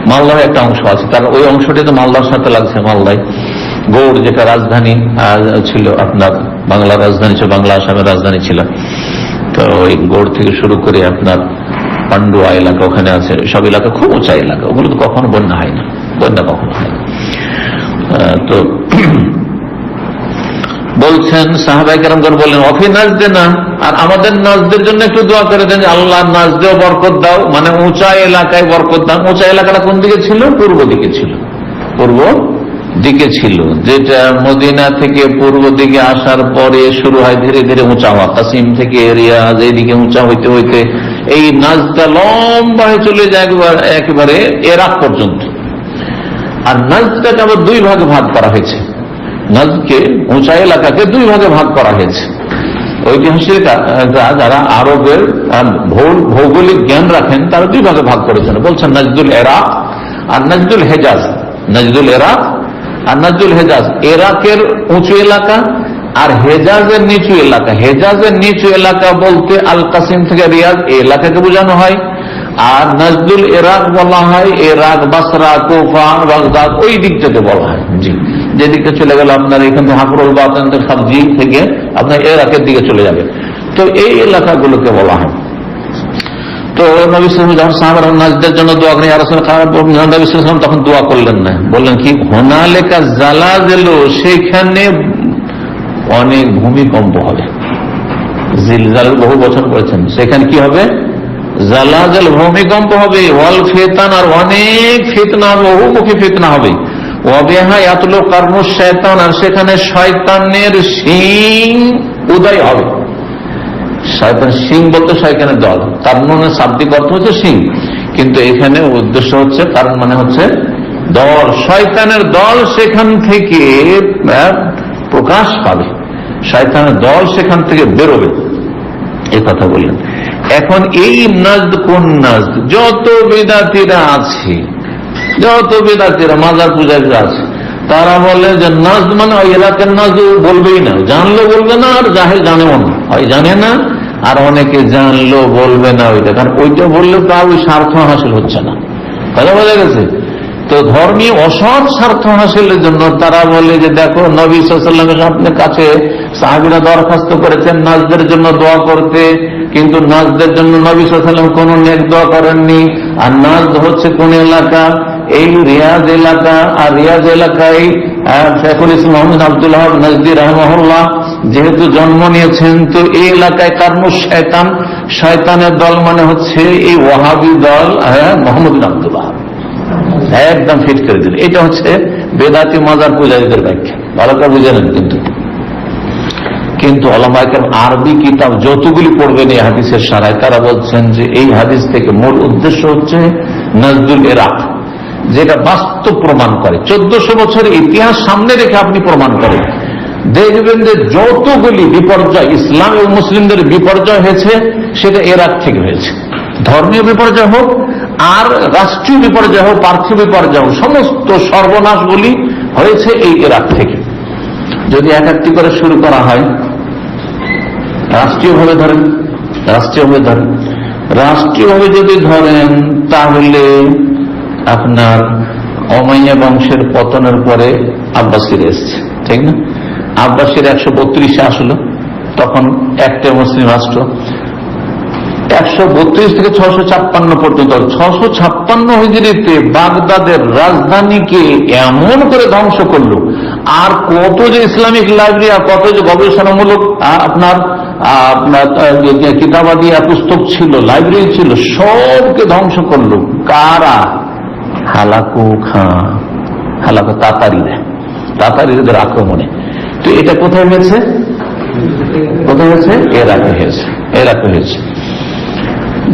মালদার একটা অংশ আছে, তার ওই অংশটি তো মালদার সাথে লাগছে। মালদায় গৌড়, যেটা রাজধানী ছিল, আপনার বাংলার রাজধানী ছিল, বাংলা আসামের রাজধানী ছিল, তো ওই গৌড় থেকে শুরু করে আপনার পান্ডুয়া এলাকা ওখানে আছে, সব এলাকা খুব উঁচা এলাকা, ওগুলো তো কখনো বন্যা হয় না, বন্যা কখনো হয় না। তো বলছেন সাহাবায়ে কেরামগণ বললেন অফি নাজদে না, আর আমাদের নাজদের জন্য একটু দোয়া করে দেন, আল্লাহ নাজদেও বরকত দাও, মানে উঁচা এলাকায় বরকত দাও। উঁচা এলাকাটা কোন দিকে ছিল? পূর্ব দিকে ছিল, পূর্ব দিকে ছিল, যেটা মদিনা থেকে পূর্ব দিকে আসার পরে শুরু হয় ধীরে ধীরে উঁচা হওয়া। কাসিম থেকে রিয়াজ এইদিকে উঁচা হইতে হইতে এই নাজদা লম্বা হয়ে চলে যায় একেবারে ইরাক পর্যন্ত। আর নাজদাকে আবার দুই ভাগে ভাগ করা হয়েছে, নাজদকে, উঁচা এলাকাকে দুই ভাগে ভাগ করা হয়েছে। ঐতিহাসিকরা যারা আরবের ভৌগোলিক জ্ঞান রাখেন তারা দুই ভাগে ভাগ করেছেন, বলছেন নাজদুল ইরাক আর নাজদুল হেজাজ। নাজদুল ইরাক আর নাজদুল হেজাজ, ইরাকের উঁচু এলাকা আর হেজাজের নিচু এলাকা। হেজাজের নিচু এলাকা বলতে আল কাসিম থেকে রিয়াজ এই এলাকাকে বোঝানো হয়, আর নাজদুল ইরাক বলা হয় ইরাক, বাসরা, কুফা, বাগদাদ ওই দিকটাকে বলা হয়। জি, যে দিকটা চলে গেল আপনার এখান থেকে হাকরুল বাতন সবজি থেকে আপনার ইরাকের দিকে চলে যাবে, তো এই এলাকাগুলোকে বলা হয়। তো নবী সাল্লাল্লাহু যখন সাহাবারা নাজদের জন্য দোয়া করেন, নবী সাল্লাল্লাহু তখন দোয়া করলেন না, বললেন কি হুনালিকা জালাজালু, সেখানে অনেক ভূমিকম্প হবে। জিলজাল বহু বছর করেছেন, সেখানে কি হবে? জালাজাল, ভূমিকম্প হবে। ওয়াল ফিতনা, আর অনেক ফিতনা, বহুমুখী ফিতনা হবে। ওয়াবিহা ইয়াতলু কারনুশ শয়তান, আর সেখানে শয়তানের শিং উদয় হবে। শয়তান শিং বলতে শয়তানের দল, কারণের শাব্দিক অর্থ হচ্ছে শিং, কিন্তু এখানে উদ্দেশ্য হচ্ছে কারণ মানে হচ্ছে দল, শয়তানের দল সেখান থেকে প্রকাশ পাবে, শয়তানের দল সেখান থেকে বেরোবে, এই কথা বললেন। এখন এই নাজদ কোন নাজদ? যত বিদাতিরা আছে, যত বিদাতিরা মাজার পূজারীরা আছে, তারা বলে যে নাজদ মানে ওই এলাকার নাজদ বলবেই না, জানলেও বলবে না, আর জাহেল জানেও না, হয় জানে না, আর অনেকে জানলেও বলবে না ওইটা, কারণ ওইটা বললে তার ওই স্বার্থ হাসিল হচ্ছে না, কথা বোঝা গেছে? তো ধর্মীয় অসৎ স্বার্থ হাসিলের জন্য তারা বলে যে দেখো নবী সাল্লাল্লাহু আলাইহি ওয়াসাল্লামের আপনার কাছে সাহাবীরা দরখাস্ত করেছেন নাজদের জন্য দোয়া করতে, কিন্তু নাজদের জন্য নবী সাল্লাল্লাহু আলাইহি ওয়াসাল্লাম কোনো নেক দোয়া করেননি। আর নাজদ হচ্ছে কোন এলাকা? এই রিয়াজ এলাকা। আর রিয়াজ এলাকায় শেখুল ইসলাম মুহাম্মদ আব্দুল ওয়াহাব নাজদি রাহিমাহুল্লাহ যেহেতু জন্ম নিয়েছেন, তো এই এলাকায় কারনুশ শয়তান, শয়তানের দল মানে হচ্ছে এই ওয়াহাবি দল, মোহাম্মদ বিন আব্দুল ওয়াহাব একদম ফিট করে দিল। এটা হচ্ছে বেদাতি মাজার পূজারীদের ব্যাখ্যা, ভালো করে বুঝে নেন। কিন্তু ওলামায়ে কেরাম আরবি কিতাব যতগুলি পড়বেন এই হাদিসের সারায়, তারা বলছেন যে এই হাদিস থেকে মূল উদ্দেশ্য হচ্ছে নাজদুল ইরাক, যেটা বাস্তব প্রমাণ করে। 1400 বছরের ইতিহাস সামনে রেখে আপনি প্রমাণ করেন, দেখবেন যে যতগুলি বিপর্যয় ইসলাম এবং মুসলিমদের বিপর্যয় হয়েছে সেটা ইরাক থেকে হয়েছে। ধর্মীয় বিপর্যয় হোক আর রাষ্ট্রীয় বিপর্যয় হোক, পার্থিব বিপর্যয় হোক, সমস্ত সর্বনাশগুলি হয়েছে এই ইরাক থেকে। যদি এক একটি করে শুরু করা হয়, রাষ্ট্রীয়ভাবে ধরেন, রাষ্ট্রীয়ভাবে যদি ধরেন, তাহলে আপনার উমাইয়া বংশের পতনের পরে আব্বাসীরা এসছে, ঠিক না? আব্বাসীর 132 আসলো, তখন একটা মুসলিম রাষ্ট্র। 132 থেকে 656 পর্যন্ত, 656 হিজরিতে বাগদাদের রাজধানীকে এমন করে ধ্বংস করলো, আর কত যে ইসলামিক লাইব্রেরি আর কত যে গবেষণামূলক আপনার কিতাবাদি পুস্তক ছিল, লাইব্রেরি ছিল, সবকে ধ্বংস করলো। কারা? হালাকু তাতারিরা। তাতারীদের আক্রমণে। তো এটা কোথায় হয়েছে? কোথায় হয়েছে? ইরাকে হয়েছে। ইরাকে হয়েছে,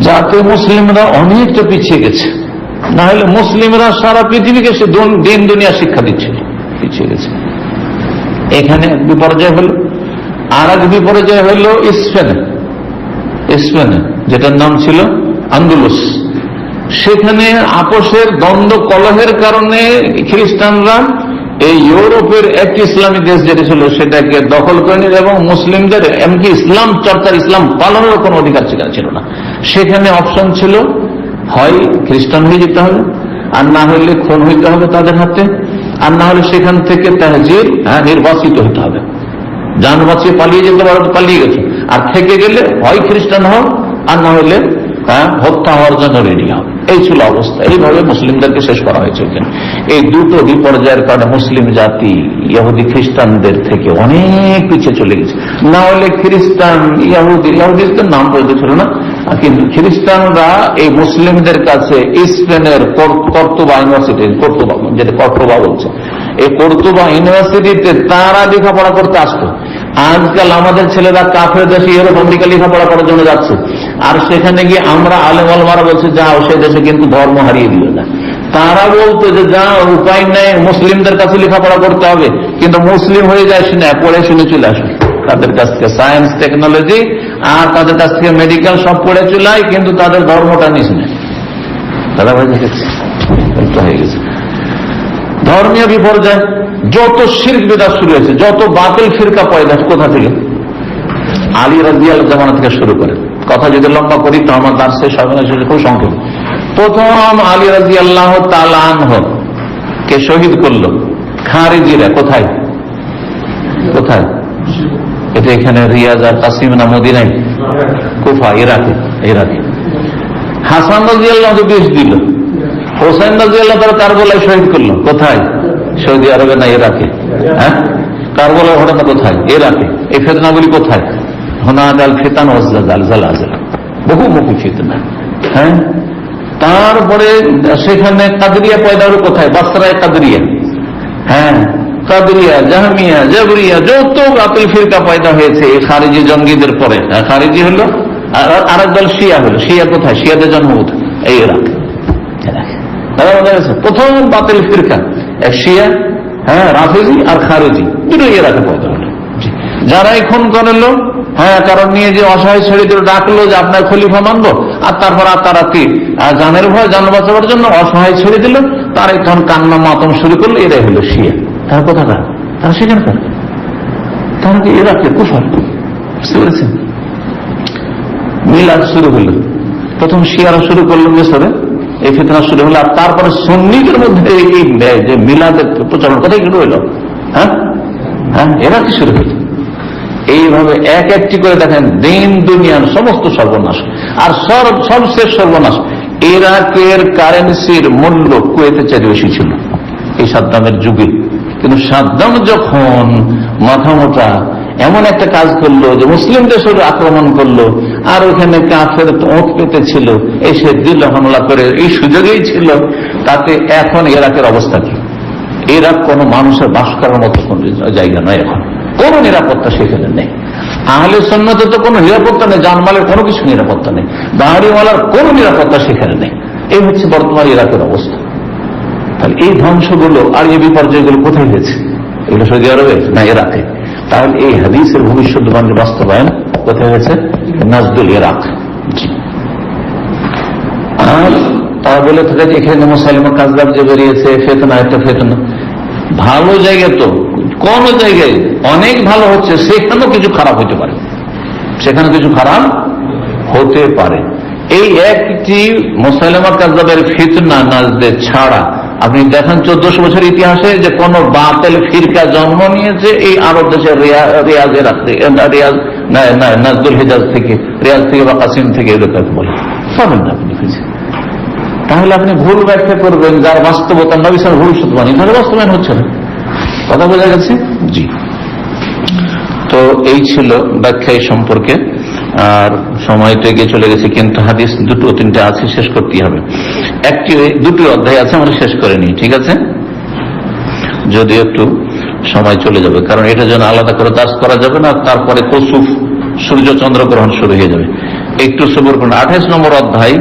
যাতে মুসলিমরা অনেকটা পিছিয়ে গেছে। না হলে মুসলিমরা সারা পৃথিবীকে সে দিন দুনিয়া শিক্ষা দিচ্ছে, পিছিয়ে গেছে। এখানে এক বিপর্যয় হলো, আর এক বিপর্যয় হলো স্পেনে, যেটার নাম ছিল আন্দুলুস। সেখানে আপোষের দ্বন্দ্ব কলহের কারণে খ্রিস্টানরা এই ইউরোপের একটি ইসলামী দেশ যেটা ছিল সেটাকে দখল করে নিল, এবং মুসলিমদের এমনকি ইসলাম চর্চার, ইসলাম পালনের কোনো অধিকার ছিল না। সেখানে অপশন ছিল, হয় খ্রিস্টান হয়ে যেতে হবে, আর না হলে খুন হইতে হবে তাদের হাতে, আর না হলে সেখান থেকে তাহজির, নির্বাসিত হতে হবে। জান বাঁচিয়ে পালিয়ে যেতে পারো, পালিয়ে গেছে। আর থেকে গেলে হয় খ্রিস্টান হও, আর না হলে হত্যা হওয়ার জন্য রেডি হও। এই ছিল অবস্থা। এইভাবে মুসলিমদেরকে শেষ করা হয়েছে। এই দুটো বিপর্যয়ের কারণে মুসলিম জাতি ইহুদি খ্রিস্টানদের থেকে অনেক পিছিয়ে চলে গেছে। না হলে খ্রিস্টান ইহুদিদের নাম পর্যন্ত ছিল না, কিন্তু খ্রিস্টানরা এই মুসলিমদের কাছে স্পেনের কর্তোবা ইউনিভার্সিটি, যেটা কর্তোবা বলছে, এই কর্তোবা ইউনিভার্সিটিতে তারা লেখাপড়া করতে আসতো। আজকাল আমাদের ছেলেরা কাফের দেশে ইউরোপ আমেরিকা লেখাপড়া করার জন্য যাচ্ছে, আর সেখানে গিয়ে আমরা আলেম আলমারা বলছে যাও সেই দেশে কিন্তু ধর্ম হারিয়ে দিল না। তারা বলতো যে যা উপায় নেই, মুসলিমদের কাছে লেখাপড়া করতে হবে, কিন্তু মুসলিম হয়ে যায় না, পড়ে শুনে চলে আসবে। তাদের কাছ থেকে সায়েন্স টেকনোলজি আর তাদের কাছ থেকে মেডিকেল সব পড়ে চলাই, কিন্তু তাদের ধর্মটা নিস না। তারা হয়ে গেছে ধর্মীয় বিপর্যয়। যত শিরক বিদআত শুরু হয়েছে, যত বাতিল ফিরকা পয়দা, কোথা থেকে? আলী রাদিয়াল্লাহু জামানা থেকে শুরু করে। কথা যদি লম্বা করি তো আমার দার্সে খুব সংক্ষেপ। প্রথম আলী রাদিয়াল্লাহু তাআলা আনহু কে শহীদ করলো খারিজিরা। কোথায়? কোথায়? এটা এখানে রিয়াজ আর কাসিম না মদিনায়? কুফা, ইরাকে। হাসান রাদিয়াল্লাহু বিষ দিল। হোসেন রাদিয়াল্লাহু তাআলা কারবালায় শহীদ করলো। কোথায়? সৌদি আরবে না ইরাকে? কারবালার ঘটনা কোথায়? ইরাকে। এই ফিতনাগুলি কোথায়? হুনাদ আল ফিতান ওয়াল জালজালা, বহুমুখী ফিতনা। তারপরে সেখানে কাদরিয়া পয়দা হলো কোথায়? বাসরায় কাদরিয়া। কাদরিয়া, জাহমিয়া, জাবরিয়া, যত বাতিল ফিরকা পয়দা হয়েছে এই খারিজি জঙ্গিদের পরে। খারিজি হলো, আর এক দল শিয়া হলো। শিয়া কোথায়? শিয়াদের জন্ম কোথায়? এই ইরাক। প্রথম বাতিল ফিরকা এক শিয়া, রাফেজি আর খারেজি, দুটো ইরাকে পয়দা হলো। যারাই খুন করলো, কারণ নিয়ে যে অসহায় ছেড়ে দিল, ডাকলো যে আপনার খলিফা মানবো, আর তারপর রাতারাতি জানের ভয়, জান বাঁচাবার জন্য অসহায় ছেড়ে দিল, তার এখন কান্না মাতম শুরু করলো। এরাই হলো শিয়া। তার কোথাকার? তারা সেখানকার, তারা কি ইরাকের কুফার। বুঝতে পেরেছেন? মিলাদ শুরু হলো, প্রথম শিয়ারা শুরু করলো মিশরে, এই ফিতনা শুরু হলো। আর তারপরে সুন্নিদের মধ্যে এই যে মিলাদের প্রচলন কোথায় শুরু হলো? এরা কি শুরু হলো? এইভাবে এক একটি করে দেখেন দিন দুনিয়ার সমস্ত সর্বনাশ। আর সবশেষ সর্বনাশ, ইরাকের কারেন্সির মূল্য কুয়েতের চেয়ে বেশি ছিল এই সাদ্দামের যুগে। কিন্তু সাদ্দাম যখন মাথা মোটা এমন একটা কাজ করলো যে মুসলিম দেশের আক্রমণ করলো, আর ওখানে কাফের ওঁত পেতে ছিল, এসে দিল হামলা করে, এই সুযোগেই ছিল। তাতে এখন ইরাকের অবস্থা কি? ইরাক কোনো মানুষের বাস করার মতো কোন জায়গা নয়, এখন কোনো নিরাপত্তা সেখানে নেই। আহলে সুন্নাতে তো কোনো নিরাপত্তা নেই, জানমালের কোনো কিছু নিরাপত্তা নেই, বাড়িওয়ালার কোনো নিরাপত্তা সেখানে নেই। এই হচ্ছে বর্তমান ইরাকের অবস্থা। তাহলে এই ধ্বংসগুলো আর এই বিপর্যয়গুলো কোথায় হয়েছে? এগুলো সৌদি আরবে না ইরাকে? তাহলে এই হাদিসের ভবিষ্যৎবাণী বাস্তবায়ন কোথায় হয়েছে? নাজদুল ইরাক। আর তা বলে থাকে যে এখানে মুসাইলিমা কাযযাব যে বেরিয়েছে, ফিতনা, একটা ফিতনা। ভালো জায়গা তো কোন জায়গায় অনেক ভালো হচ্ছে, সেখানেও কিছু খারাপ হতে পারে, সেখানে কিছু খারাপ হতে পারে। এই একটি মুসাইলিমা কাযযাবের ফিতনা নাজদে ছাড়া আপনি দেখেন 1400 বছর ইতিহাসে যে কোন বাতিল ফিরকা জন্ম নিয়েছে এই আরব দেশের নাজদুল হিজাজ থেকে, রিয়াজ থেকে বা কাসিম থেকে, এরকম বলে পাবেন না আপনি খুঁজে। তাহলে আপনি ভুল ব্যাখ্যা করবেন যার বাস্তবতা নবী সাল্লাল্লাহু আলাইহি ওয়াসাল্লাম ভবিষ্যৎবাণী, তাহলে বাস্তবায়ন হচ্ছে না। কথা বোঝা গেছে? জি। তো এই ছিল ব্যাখ্যা এই সম্পর্কে। আর সময় তো এগিয়ে চলে গেছে, কিন্তু হাদিস দুটো তিনটে আছে, শেষ করতেই হবে। দুটি অধ্যায় আছে, আমরা শেষ করে নিই, ঠিক আছে? যদি একটু সময় চলে যাবে, কারণ এটার জন্য আলাদা করে দাস করা যাবে না। তারপরে কসুফ সূর্য চন্দ্র গ্রহণ শুরু হয়ে যাবে। একটু সবর করুন। 28 নম্বর অধ্যায়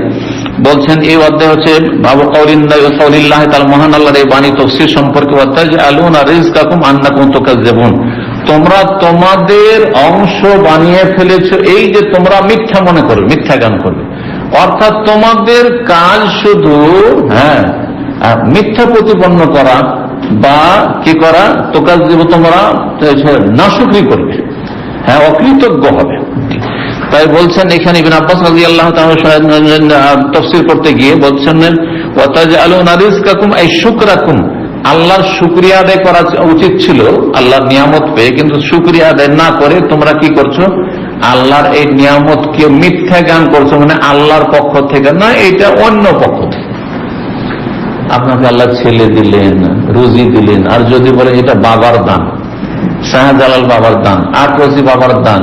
বলছেন, এই অধ্যায় হচ্ছে বাবু কাউলিল্লাহ তাআলা, মহান আল্লাহর এই বাণী তাফসীর সম্পর্কে অধ্যায়, যে আলুনা রিজকাকুম আন্নাকুম তুকাজ্জিবুন, তোমরা তোমাদের অংশ বানিয়ে ফেলেছো এই যে তোমরা মিথ্যা মনে করবে, মিথ্যা জ্ঞান করবে। অর্থাৎ তোমাদের কাজ শুধু মিথ্যা প্রতিপন্ন করা বা কি করা, তুকাজ্জিবু, তোমরা নাশুকরি করবে, অকৃতজ্ঞ হবে। তাই বলছেন এখানে ইবনে আব্বাস রাদিয়াল্লাহু তাআলা তাফসীর করতে গিয়ে বলছেন, ওয়া তাজআলুনা রিজকাকুম আই শুকরাকুম, আল্লাহর শুকরিয়া আদায় করা উচিত ছিল আল্লাহর নিয়ামত পেয়ে, কিন্তু শুকরিয়া আদায় না করে তোমরা কি করছো, আল্লাহর এই নিয়ামতকে মিথ্যা জ্ঞান করছো, মানে আল্লাহর পক্ষ থেকে না, এটা অন্য পক্ষ থেকে। আপনাকে আল্লাহ ছেলে দিলেন, রুজি দিলেন, আর যদি বলে এটা বাবার দান, শাহজালাল বাবার দান, আটরসি বাবার দান,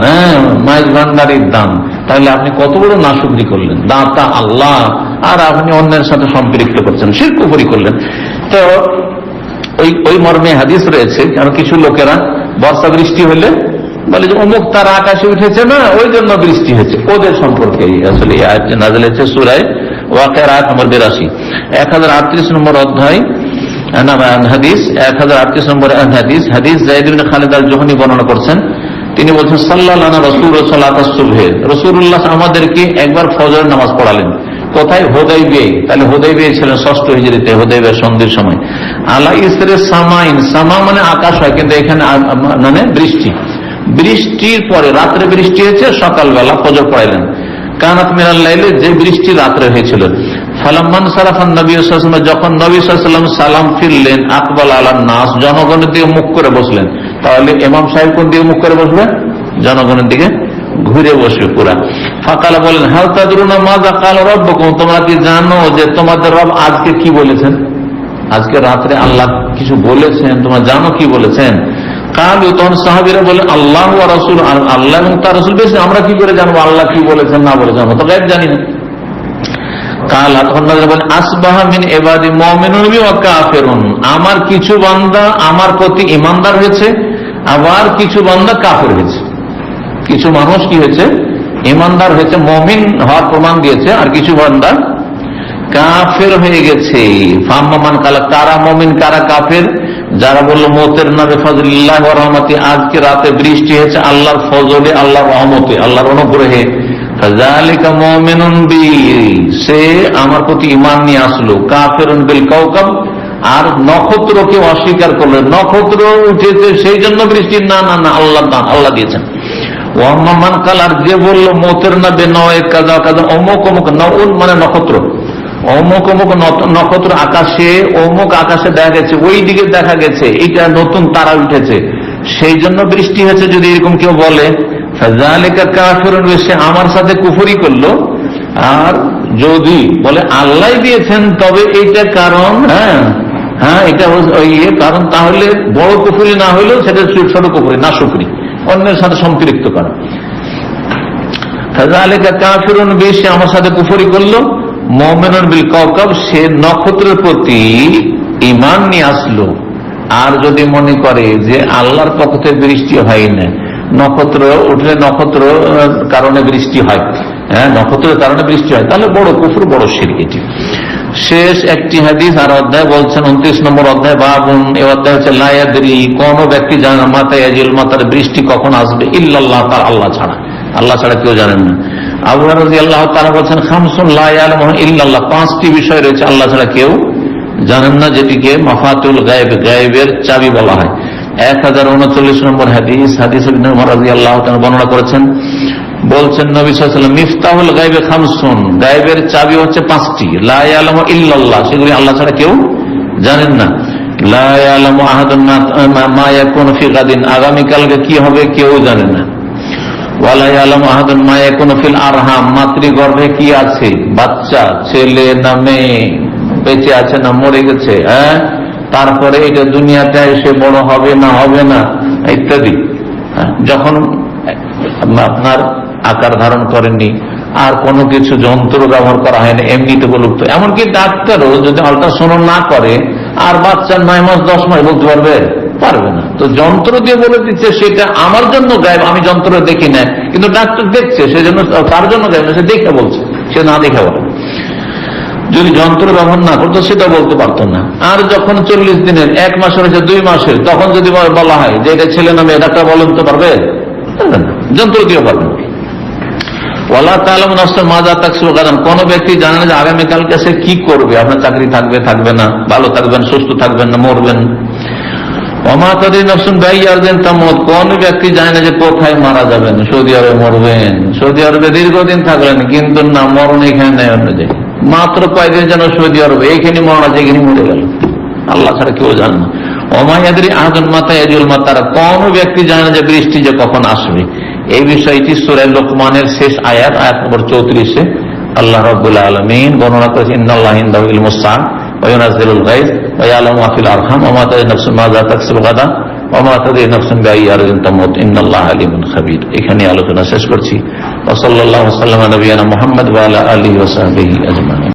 মাইজ ভান্ডারির দান, তাহলে আপনি কত বড় নাশুকরি করলেন। দাতা আল্লাহ, আর আপনি অন্যের সাথে সম্পৃক্ত করছেন, শিরক কুফরি করলেন। তো ওই মর্মে হাদিস রয়েছে, কারণ কিছু লোকেরা বর্ষা বৃষ্টি হলে বলে যে অমুক তারা আকাশে উঠেছে না, ওই জন্য বৃষ্টি হয়েছে। ওদের সম্পর্কে আসলে নাযিল হয়েছে সূরা ওয়াকিয়া আয়াত নম্বর 82, 1038 নম্বর অধ্যায় হাদিস, 1038 নম্বর হাদিস যায়েদ ইবনে খালিদ আল জুহনি বর্ণনা করছেন। তিনি বলছেন, সাল্লাল্লাহু আলাইহি রাসূলুল্লাহ সালাতাস সুবহে, রাসূলুল্লাহ আমাদেরকে একবার ফজরের নামাজ পড়ালেন। কোথায়? হুদাইবিয়া। তাহলে হুদাইবিয়া ছিলেন 6ষ্ঠ হিজরিতে, হুদাইবিয়া সন্ধির সময়। আলা ইসরে সামাইন, সামা মানে আকাশ হয়, কিন্তু এখানে মানে বৃষ্টি। বৃষ্টির পরে রাত্রে বৃষ্টি হয়েছে, সকালবেলা ফজর পড়াইলেন। কানাত মিনাল লাইলে, যে বৃষ্টি রাত্রে হয়েছিল। ফালাম্মান সারাফান নবী সাল্লাল্লাহু আলাইহি ওয়াসাল্লাম, যখন নবী সাল্লাল্লাহু আলাইহি ওয়াসাল্লাম সালাম ফিরলেন, আকবাল আলান নাস, জনগণের দিকে মুখ করে বসলেন। তাহলে ইমাম সাহেব কোন দিকে মুখ করে বসবেন? জনগণের দিকে ঘুরে বসবে পুরা। ফাকালা বলেন, হাল তাদরুনা মাযা ক্বালা রাব্বুকুম, তোমরা কি জানো যে তোমাদের রব আজকে কি বলেছেন? আজকে রাত্রে আল্লাহ কিছু বলেছেন, তোমরা জানো কি বলেছেন? কালু, তখন সাহাবীরা বলেন, আল্লাহ ওয়া রাসূল, আল্লাহ এবং তার রাসূল বেশি, আমরা কি করে জানবো আল্লাহ কি বলেছেন না বলেছেন, আমরা তো গায়েব জানি না। কাল, তখন বলেন, আসবাহা মিন ইবাদি মুমিনুন ওয়া কাফিরুন, আমার কিছু বান্দা আমার প্রতি ঈমানদার হয়েছে, আবার কিছু বান্দা কাফের হয়েছে। কিছু মানুষ কি হয়েছে? ঈমানদার হয়েছে, মুমিন হওয়ার প্রমাণ দিয়েছে, আর কিছু বান্দা কাফের হয়ে গেছে। ফাম্মান কালা, কারা মুমিন কারা কাফের? যারা বললো মতের নামে ফজলিল্লাহ ওয়া রহমতি, আজকে রাতে বৃষ্টি হয়েছে আল্লাহর ফজলে, আল্লাহর রহমতে, আল্লাহর অনুগ্রহে। ফাযালিকা মুমিনুন বি, সে আমার প্রতি ঈমান নিয়ে আসলো। কাফিরুন বিল কাওকাব, আর নক্ষত্রকে অস্বীকার করলো, নক্ষত্র উঠেছে সেই জন্য বৃষ্টি, না না না, আল্লাহ দান, আল্লাহ দিয়েছেন। ওয়াম্মান কালার, যে বললো মতের নামে নয় কাজা কাজা, অমুক অমুক, নউন মানে নক্ষত্র, অমুক অমুক নক্ষত্র আকাশে, অমুক আকাশে দেখা গেছে, ওই দিকে দেখা গেছে এটা নতুন তারা উঠেছে সেই জন্য বৃষ্টি হয়েছে, যদি এরকম কেউ বলে, ফাযালিকা কাফিরুন, সে আমার সাথে কুফরি করলো। আর যদি বলে আল্লাহ দিয়েছেন, তবে এইটা কারণ, এটা কারণ, তাহলে বড় কুফরি না হইলেও সেটা ছোট কুফরি, না শুকরি, অন্যের সাথে সম্পৃক্ত করা। ফাযালিকা কাফিরুন বি, সে আমার সাথে কুফরি করলো। মুমিনুন বিল কাওকাব, সে নক্ষত্রের প্রতি ঈমান নিয়ে আসলো। আর যদি মনে করে যে আল্লাহর পক্ষ থেকে বৃষ্টি হয় না, নক্ষত্র উঠলে নক্ষত্র কারণে বৃষ্টি হয়, নক্ষত্রের কারণে বৃষ্টি হয়, তাহলে বড় কুফর, বড় শিরক। এটি শেষ একটি হাদিস আর অধ্যায় বলছেন 29 নম্বর অধ্যায়, বাবুন, এই অধ্যায় হচ্ছে লা ইয়াদরি, কোন ব্যক্তি জানে না, মাতা ইয়াজিল, মাতার বৃষ্টি কখন আসবে, ইল্লাল্লাহ, তার আল্লাহ ছাড়া, আল্লাহ ছাড়া কেউ জানেন না। আবু হুরায়রা রাদিয়াল্লাহু তাআলা বলেন, খামসুন লা ইয়ালামুহা ইল্লাল্লাহ, 5টি বিষয় রয়েছে আল্লাহ ছাড়া কেউ জানেন না, যেটিকে মাফাতুল গায়ব, গায়বের চাবি বলা হয়। 1039 নম্বর হাদিস, হাদিস ইবনে উমর রাদিয়াল্লাহু তাআলা বর্ণনা করেছেন, বলছেন নবী সাল্লাল্লাহু আলাইহি ওয়াসাল্লাম, মিফতাহুল গায়বে খামসুন, গায়বের চাবি হচ্ছে 5টি, লা ইয়ালামু ইল্লাল্লাহ, সেগুলি আল্লাহ ছাড়া কেউ জানেন না। লা ইয়ালামু আহাদুন মা ইয়াকুনু ফি গাদিন, আগামী কালকে কি হবে কেউ জানে না। ওয়ালা ইয়ালামু আহাদুন মা ইয়াকুনু ফিল আরহাম, মাতৃগর্ভে কি আছে, বাচ্চা ছেলে না মেয়ে, বেঁচে আছে না মরে গেছে, তারপরে এটা দুনিয়াতে এসে বড় হবে না হবে না ইত্যাদি। যখন আপনার আকার ধারণ করেননি, আর কোনো কিছু যন্ত্র ব্যবহার করা হয় না, এমনিতে উপলব্ধ, এমনকি ডাক্তারও যদি আল্ট্রাসাউন্ড না করে আর বাচ্চার 9 মাস 10 মাস বলতে পারবে? পারবে না। তো যন্ত্র দিয়ে বলে দিচ্ছে সেটা আমার জন্য গায়েব, আমি যন্ত্র দেখি না, কিন্তু ডাক্তার দেখছে সেজন্য তার জন্য গায়েব না, সে দেখে বলছে, সে না দেখে বলে। যদি যন্ত্র ব্যবহার না করতো সেটা বলতে পারতো না। আর যখন 40 দিনের, 1 মাসের হয়েছে, 2 মাসের, তখন যদি বলা হয় যে এটা ছেলে না মেয়ে, ডাক্তার বলেন তো পারবে না, যন্ত্র দিয়ে পারবে না। ওয়ালা তাআলামু নাফসুন মা যা তাকসিবু গাদান, কোন ব্যক্তি জানে না যে আগামীকালকে সে কি করবে, আপনার চাকরি থাকবে থাকবে না, ভালো থাকবেন সুস্থ থাকবেন না মরবেন। ওমা তাদরি নাফসুন বিআইয়ি আরদিন তামুত, কোন ব্যক্তি জানে না যে কোথায় মারা যাবেন, সৌদি আরবে মরবেন, সৌদি আরবে দীর্ঘদিন থাকলেন কিন্তু না, মরণ এখানে নেই, অন্য জায়গায়, মাত্র কয়েকদিন যেন সৌদি আরবে, এইখানে মরণ আছে, এখানে মরে গেল, আল্লাহ ছাড়া কেউ জানে না। ওমা ইয়াদরি আহাদুন মাতা ইয়াজুল মাতার, কোন ব্যক্তি জানে না যে বৃষ্টি যে কখন আসবে। এই বিষয়টি সূরা লোকমানের শেষ আয়াত, আয়াত নম্বর 34-এ আল্লাহ রাব্বুল আলামিন বর্ণনা করেছেন, ইন্নাল্লাহা ইনদাহু ইলমুস সাআ ওয়া ইউনাজ্জিলুল গায়থ ওয়া ইয়ালামু মা ফিল আরহাম ওয়া মা তাদরি নাফসুন মাযা তাকসিবু গাদান ওয়া মা তাদরি নাফসুন বিআইয়ি আরদিন তামুত ইন্নাল্লাহা আলিমুন খাবীর। এখানে আলোচনা শেষ করছি। ওয়া সাল্লাল্লাহু ওয়া সাল্লামা আলা নবিয়িনা মুহাম্মদ ওয়া আলা আলিহি ওয়া সাহবিহি আজমাইন।